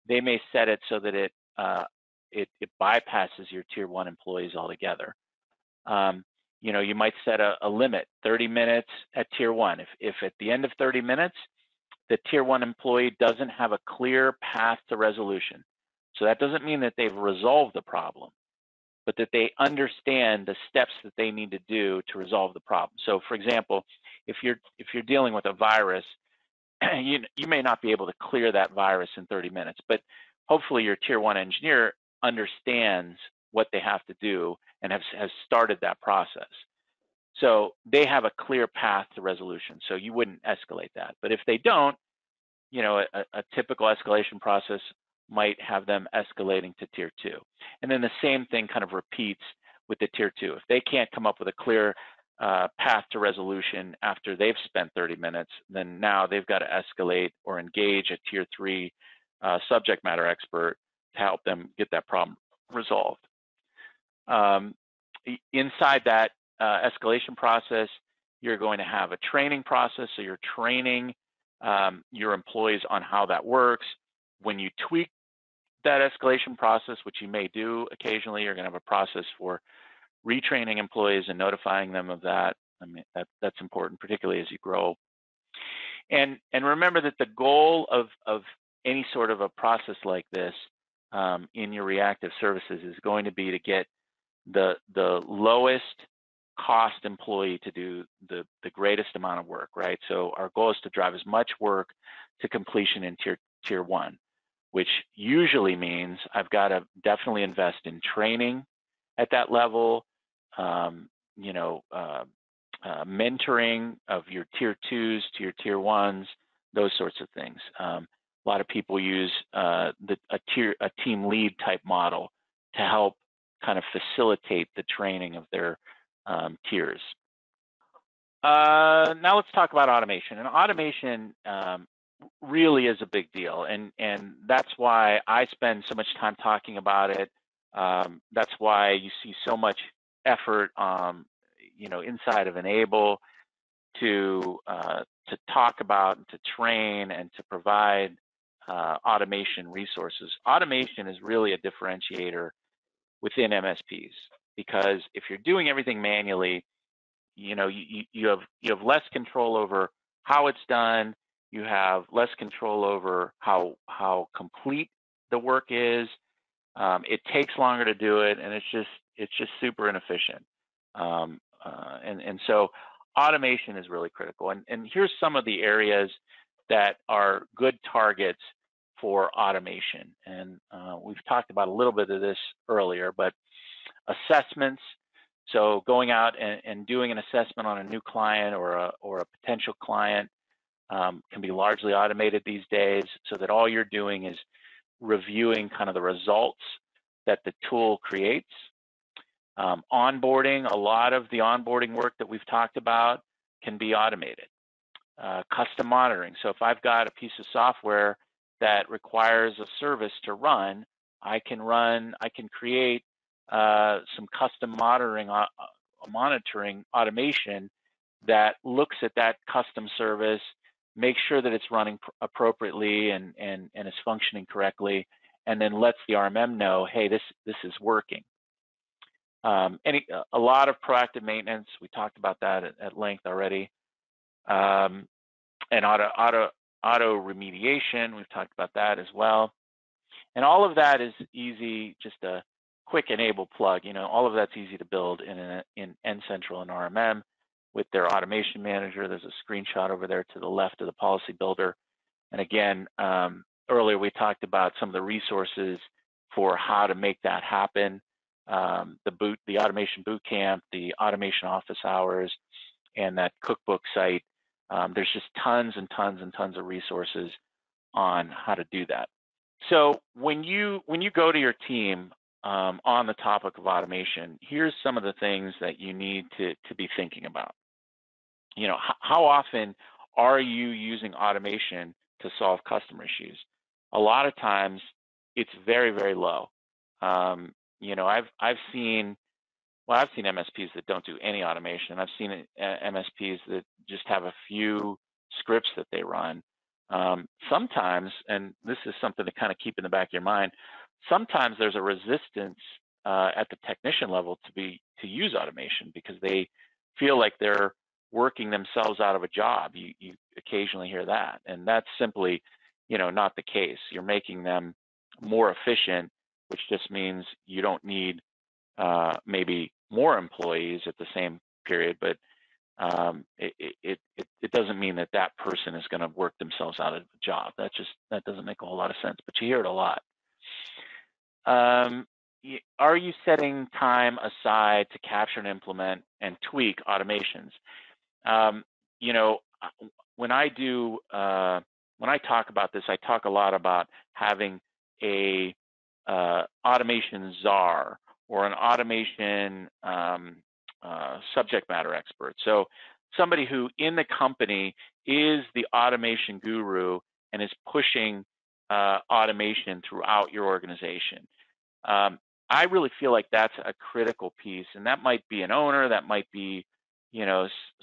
they may set it so that it bypasses your tier 1 employees altogether. You know, you might set a limit, 30 minutes at tier 1. If at the end of 30 minutes, the tier 1 employee doesn't have a clear path to resolution. So that doesn't mean that they've resolved the problem, but that they understand the steps that they need to do to resolve the problem. So for example, if you're dealing with a virus, you may not be able to clear that virus in 30 minutes, but hopefully your tier 1 engineer understands what they have to do and has started that process. So they have a clear path to resolution. So you wouldn't escalate that. But if they don't, you know, a typical escalation process might have them escalating to tier 2. And then the same thing kind of repeats with the tier 2. If they can't come up with a clear path to resolution after they've spent 30 minutes, then now they've got to escalate or engage a tier 3 subject matter expert to help them get that problem resolved. Inside that escalation process, you're going to have a training process. So you're training your employees on how that works. When you tweak that escalation process, which you may do occasionally, you're going to have a process for retraining employees and notifying them of that. I mean, that's important, particularly as you grow. And remember that the goal of any sort of a process like this in your reactive services is going to be to get the lowest cost employee to do the greatest amount of work, right? So our goal is to drive as much work to completion in tier 1, which usually means I've got to definitely invest in training at that level, you know, mentoring of your tier 2s to your tier 1s, those sorts of things. A lot of people use a team lead type model to help kind of facilitate the training of their tiers. Now let's talk about automation. And automation really is a big deal, and that's why I spend so much time talking about it. That's why you see so much effort, you know, inside of Enable to talk about, and to train, and to provide automation resources. Automation is really a differentiator within MSPs, because if you're doing everything manually, you know, you have less control over how it's done. You have less control over how complete the work is. It takes longer to do it, and it's just super inefficient. And so automation is really critical. And here's some of the areas that are good targets for automation. And we've talked about a little bit of this earlier, but assessments. So going out and doing an assessment on a new client or a potential client can be largely automated these days, so that all you're doing is reviewing kind of the results that the tool creates. Onboarding, a lot of the onboarding work that we've talked about can be automated. Custom monitoring. So if I've got a piece of software that requires a service to run, I can create some custom monitoring automation that looks at that custom service, makes sure that it's running appropriately and is functioning correctly, and then lets the RMM know, hey, this is working. A lot of proactive maintenance. We talked about that at length already. And auto remediation, we've talked about that as well. And all of that is easy, just a quick enable plug. All of that's easy to build in N-Central and RMM with their automation manager. There's a screenshot over there to the left of the policy builder. And again, earlier we talked about some of the resources for how to make that happen. The automation boot camp, the automation office hours, and that cookbook site. There's just tons and tons and tons of resources on how to do that. So when you go to your team on the topic of automation, here's some of the things that you need to be thinking about. How often are you using automation to solve customer issues? A lot of times it's very, very low. I've seen MSPs that don't do any automation. I've seen MSPs that just have a few scripts that they run. Sometimes, and this is something to kind of keep in the back of your mind, sometimes there's a resistance at the technician level to use automation because they feel like they're working themselves out of a job. You occasionally hear that, and that's simply, not the case. You're making them more efficient, which just means you don't need maybe more employees at the same period, but it doesn't mean that person is going to work themselves out of a job. That doesn't make a whole lot of sense, but you hear it a lot. Are you setting time aside to capture and implement and tweak automations? When I talk about this, I talk a lot about having a automation czar or an automation subject matter expert. So somebody who in the company is the automation guru and is pushing automation throughout your organization. I really feel like that's a critical piece, and that might be an owner, that might be,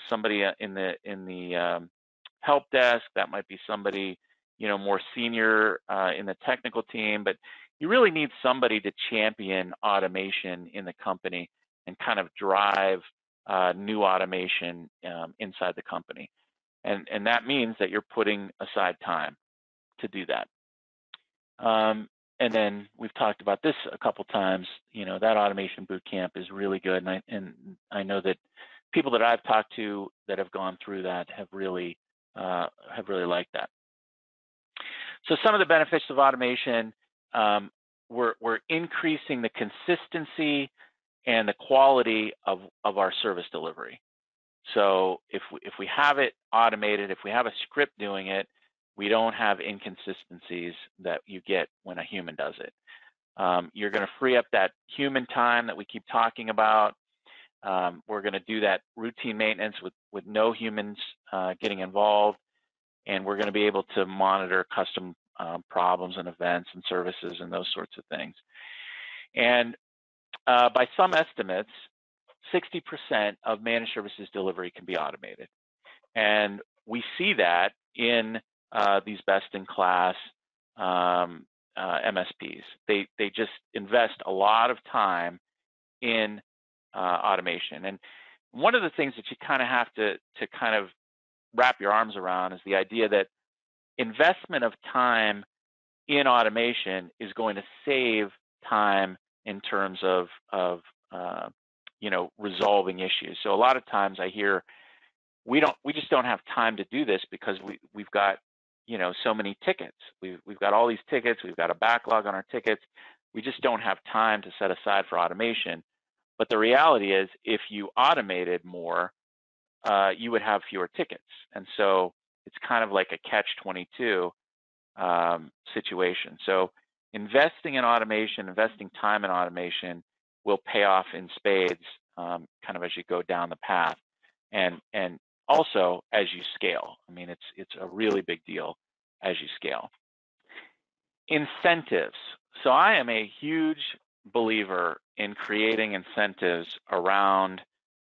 somebody in the help desk, that might be somebody, more senior in the technical team, but you really need somebody to champion automation in the company and kind of drive new automation inside the company. And that means that you're putting aside time to do that. And then we've talked about this a couple times, that automation boot camp is really good. And I know that people that I've talked to that have gone through that have really liked that. So some of the benefits of automation, we're increasing the consistency and the quality of our service delivery. So if we have it automated, if we have a script doing it, we don't have inconsistencies that you get when a human does it. You're going to free up that human time that we keep talking about. We're going to do that routine maintenance with no humans getting involved, and we're going to be able to monitor custom problems and events and services and those sorts of things. And by some estimates, 60% of managed services delivery can be automated. And we see that in these best-in-class MSPs. They just invest a lot of time in automation. And one of the things that you kind of have to kind of wrap your arms around is the idea that investment of time in automation is going to save time in terms of resolving issues. So a lot of times I hear we just don't have time to do this because we've got so many tickets. We've got all these tickets. We've got a backlog on our tickets. We just don't have time to set aside for automation. But the reality is, if you automated more, you would have fewer tickets. And so it's kind of like a catch-22 situation. So investing in automation, investing time in automation will pay off in spades kind of as you go down the path. And also as you scale. I mean, it's a really big deal as you scale. Incentives. So I am a huge believer in creating incentives around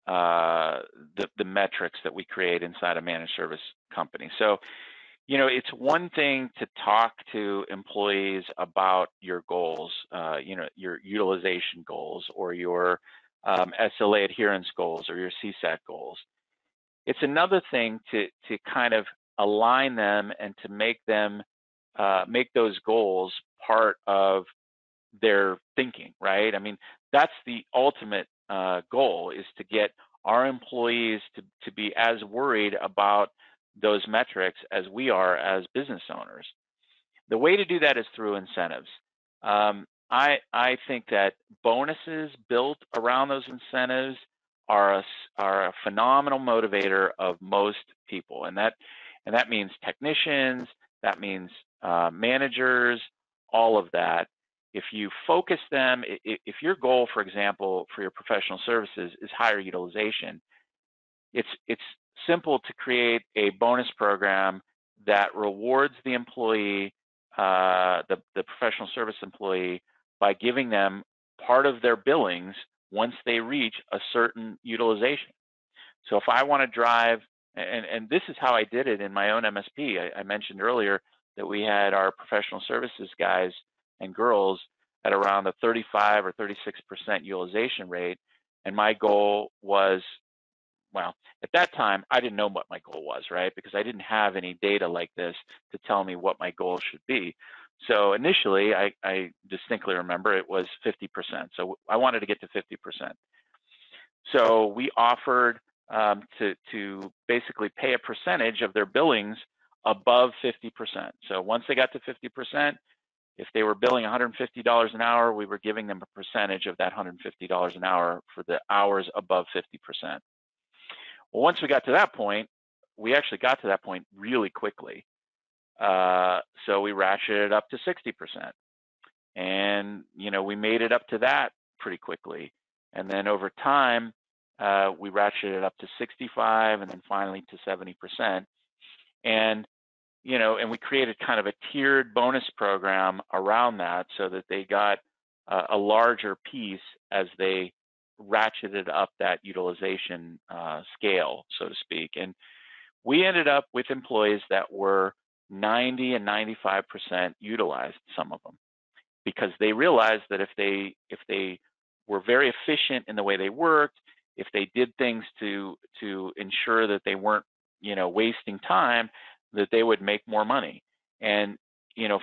the metrics that we create inside a managed service company. So, it's one thing to talk to employees about your goals, your utilization goals or your SLA adherence goals or your CSAT goals. It's another thing to kind of align them and to make them make those goals part of their thinking, right? I mean, that's the ultimate goal, is to get our employees to be as worried about those metrics as we are as business owners. The way to do that is through incentives. I think that bonuses built around those incentives are a phenomenal motivator of most people, and that means technicians, that means managers, all of that. If you focus them, if your goal, for example, for your professional services is higher utilization, it's simple to create a bonus program that rewards the employee, the professional service employee, by giving them part of their billings once they reach a certain utilization. So if I want to drive, and this is how I did it in my own MSP. I mentioned earlier that we had our professional services guys and girls at around the 35 or 36% utilization rate. And my goal was, well, at that time, I didn't know what my goal was, right? Because I didn't have any data like this to tell me what my goal should be. So initially, I distinctly remember it was 50%. So I wanted to get to 50%. So we offered to basically pay a percentage of their billings above 50%. So once they got to 50%, if they were billing $150 an hour, we were giving them a percentage of that $150 an hour for the hours above 50%. Well, once we got to that point, we actually got to that point really quickly. So we ratcheted it up to 60%. And, we made it up to that pretty quickly. And then over time, we ratcheted it up to 65 and then finally to 70%. And, and we created kind of a tiered bonus program around that so that they got a larger piece as they ratcheted up that utilization scale, so to speak. And we ended up with employees that were 90 and 95% utilized, some of them, because they realized that if they were very efficient in the way they worked, if they did things to ensure that they weren't, wasting time, that they would make more money. And,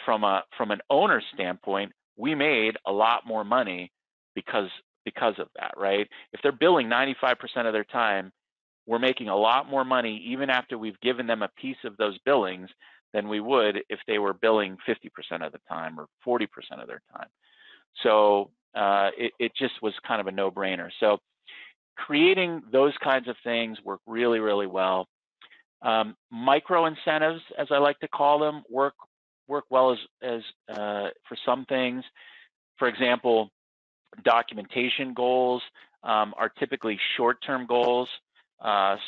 from an owner standpoint, we made a lot more money because of that, right? If they're billing 95% of their time, we're making a lot more money even after we've given them a piece of those billings than we would if they were billing 50% of the time or 40% of their time. So it just was kind of a no-brainer. So creating those kinds of things work really, really well. Micro incentives, as I like to call them, work well as for some things. For example, documentation goals are typically short-term goals.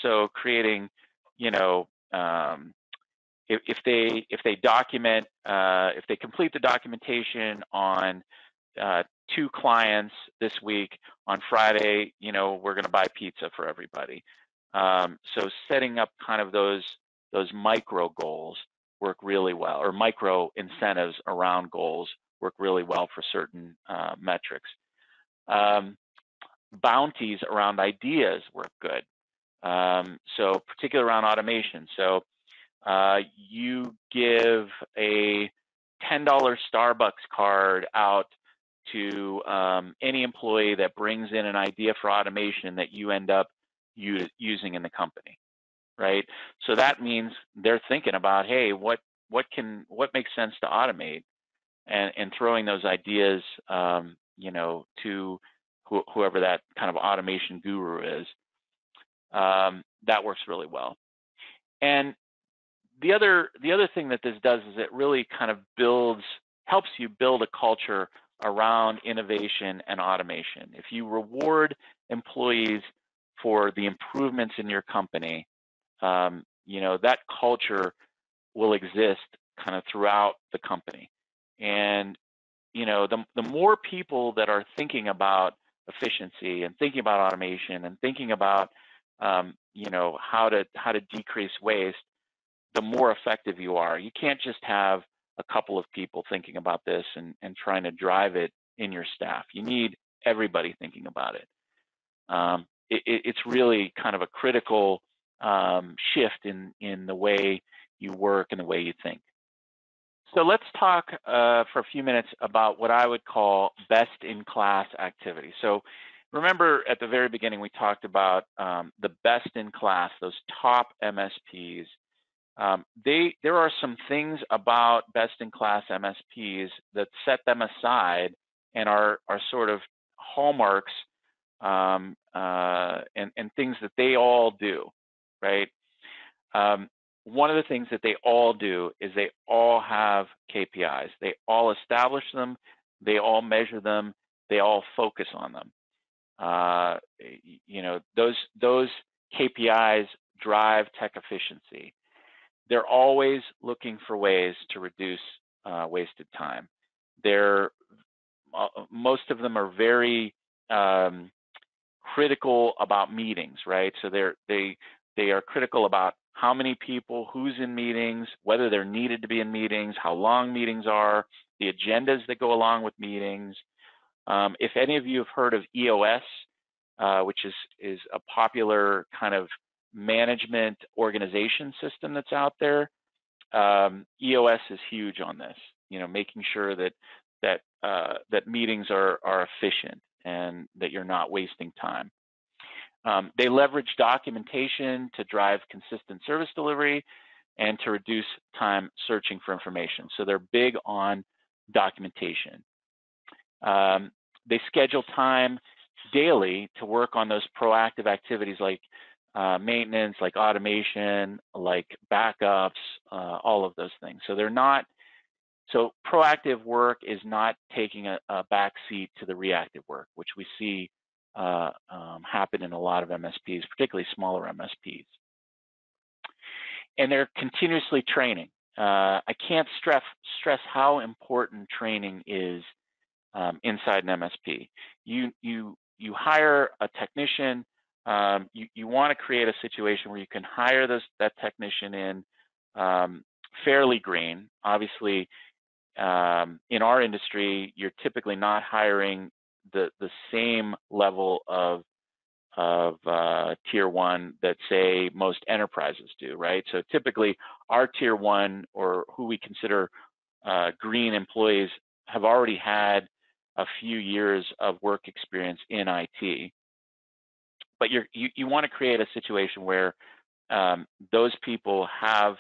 So creating, if they document, if they complete the documentation on 2 clients this week, on Friday, we're going to buy pizza for everybody. So setting up kind of those micro goals work really well, or micro incentives around goals work really well for certain metrics. Bounties around ideas work good. So particularly around automation. So you give a $10 Starbucks card out to any employee that brings in an idea for automation that you end up using in the company, right? So that means they're thinking about, hey, what makes sense to automate, and throwing those ideas, to whoever that kind of automation guru is. That works really well. And the other thing that this does is it really kind of helps you build a culture around innovation and automation. If you reward employees for the improvements in your company, that culture will exist kind of throughout the company. And the more people that are thinking about efficiency and thinking about automation and thinking about how to decrease waste, the more effective you are. You can't just have a couple of people thinking about this and trying to drive it in your staff. You need everybody thinking about it. It's really kind of a critical shift in the way you work and the way you think. So let's talk for a few minutes about what I would call best-in-class activity. So remember at the very beginning we talked about the best-in-class, those top MSPs. There are some things about best-in-class MSPs that set them aside and are sort of hallmarks and things that they all do, right? One of the things that they all do is they all have KPIs. They all establish them, they all measure them, they all focus on them. Those KPIs drive tech efficiency. They're always looking for ways to reduce wasted time. Most of them are very critical about meetings, right? So they are critical about how many people, who's in meetings, whether they're needed to be in meetings, how long meetings are, the agendas that go along with meetings. If any of you have heard of EOS, which is a popular kind of management organization system that's out there, EOS is huge on this. Making sure that meetings are efficient and that you're not wasting time. They leverage documentation to drive consistent service delivery and to reduce time searching for information. So they're big on documentation. They schedule time daily to work on those proactive activities like maintenance, like automation, like backups, all of those things. So proactive work is not taking a back seat to the reactive work, which we see happen in a lot of MSPs, particularly smaller MSPs. And they're continuously training. I can't stress how important training is inside an MSP. You hire a technician. You want to create a situation where you can hire that technician in fairly green. Obviously, in our industry, you're typically not hiring the same level of tier one that say most enterprises do, right? So typically our tier one, or who we consider green employees, have already had a few years of work experience in IT. But you want to create a situation where those people have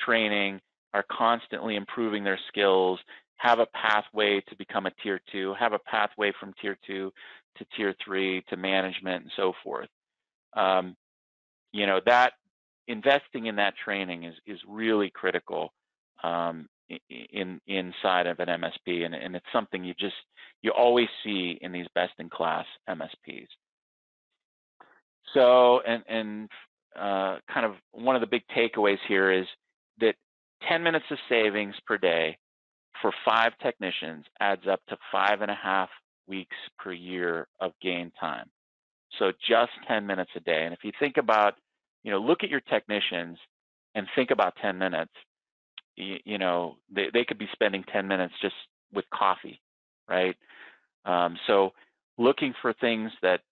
training, are constantly improving their skills, have a pathway to become a tier two, have a pathway from tier two to tier three to management and so forth. That investing in that training is really critical inside of an MSP, and it's something you always see in these best-in-class MSPs. So, and kind of one of the big takeaways here is that 10 minutes of savings per day for 5 technicians adds up to 5.5 weeks per year of gain time. So just 10 minutes a day. And if you think about, look at your technicians and think about 10 minutes, they could be spending 10 minutes just with coffee, right? So looking for things that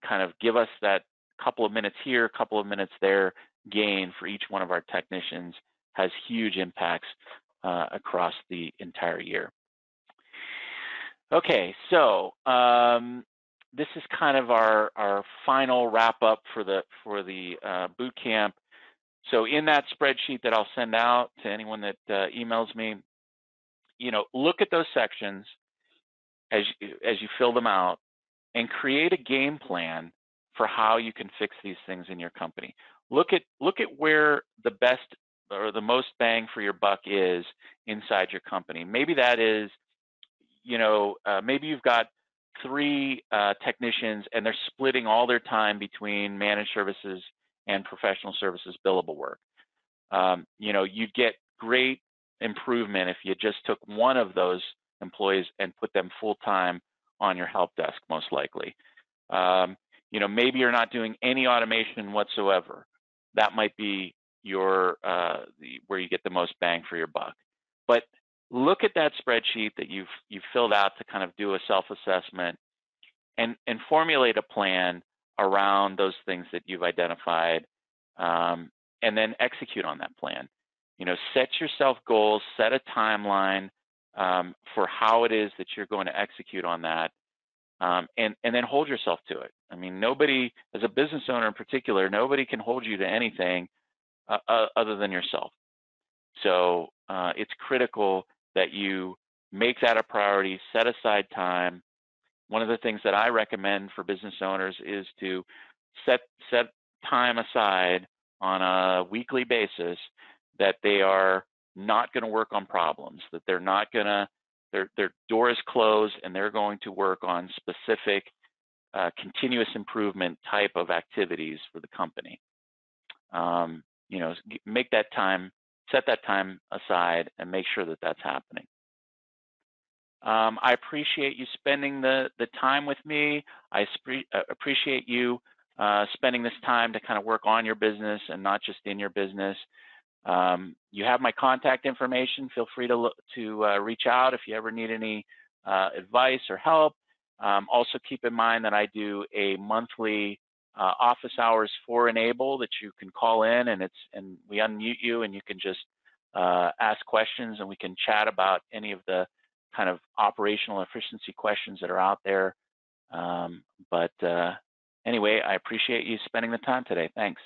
kind of give us that couple of minutes here, couple of minutes there gain for each one of our technicians has huge impacts across the entire year. Okay, so this is kind of our final wrap up for the boot camp. So in that spreadsheet that I'll send out to anyone that emails me, look at those sections as you fill them out, and create a game plan for how you can fix these things in your company. Look at where the best or the most bang for your buck is inside your company. Maybe that is, maybe you've got 3 technicians and they're splitting all their time between managed services and professional services billable work. You'd get great improvement if you just took one of those employees and put them full-time on your help desk, most likely. Maybe you're not doing any automation whatsoever. That might be your where you get the most bang for your buck. But look at that spreadsheet that you've filled out to kind of do a self-assessment and formulate a plan around those things that you've identified, and then execute on that plan. Set yourself goals, set a timeline for how it is that you're going to execute on that, and then hold yourself to it. I mean, nobody, as a business owner in particular, nobody can hold you to anything other than yourself. So it's critical that you make that a priority, set aside time. One of the things that I recommend for business owners is to set time aside on a weekly basis that they are not going to work on problems, that they're not going to, their door is closed, and they're going to work on specific continuous improvement type of activities for the company. Make that time, set that time aside, and make sure that that's happening. I appreciate you spending the time with me. I appreciate you spending this time to kind of work on your business and not just in your business. You have my contact information. Feel free to reach out if you ever need any advice or help. Also keep in mind that I do a monthly office hours for Enable that you can call in, and we unmute you, and you can just ask questions, and we can chat about any of the kind of operational efficiency questions that are out there. Anyway, I appreciate you spending the time today. Thanks.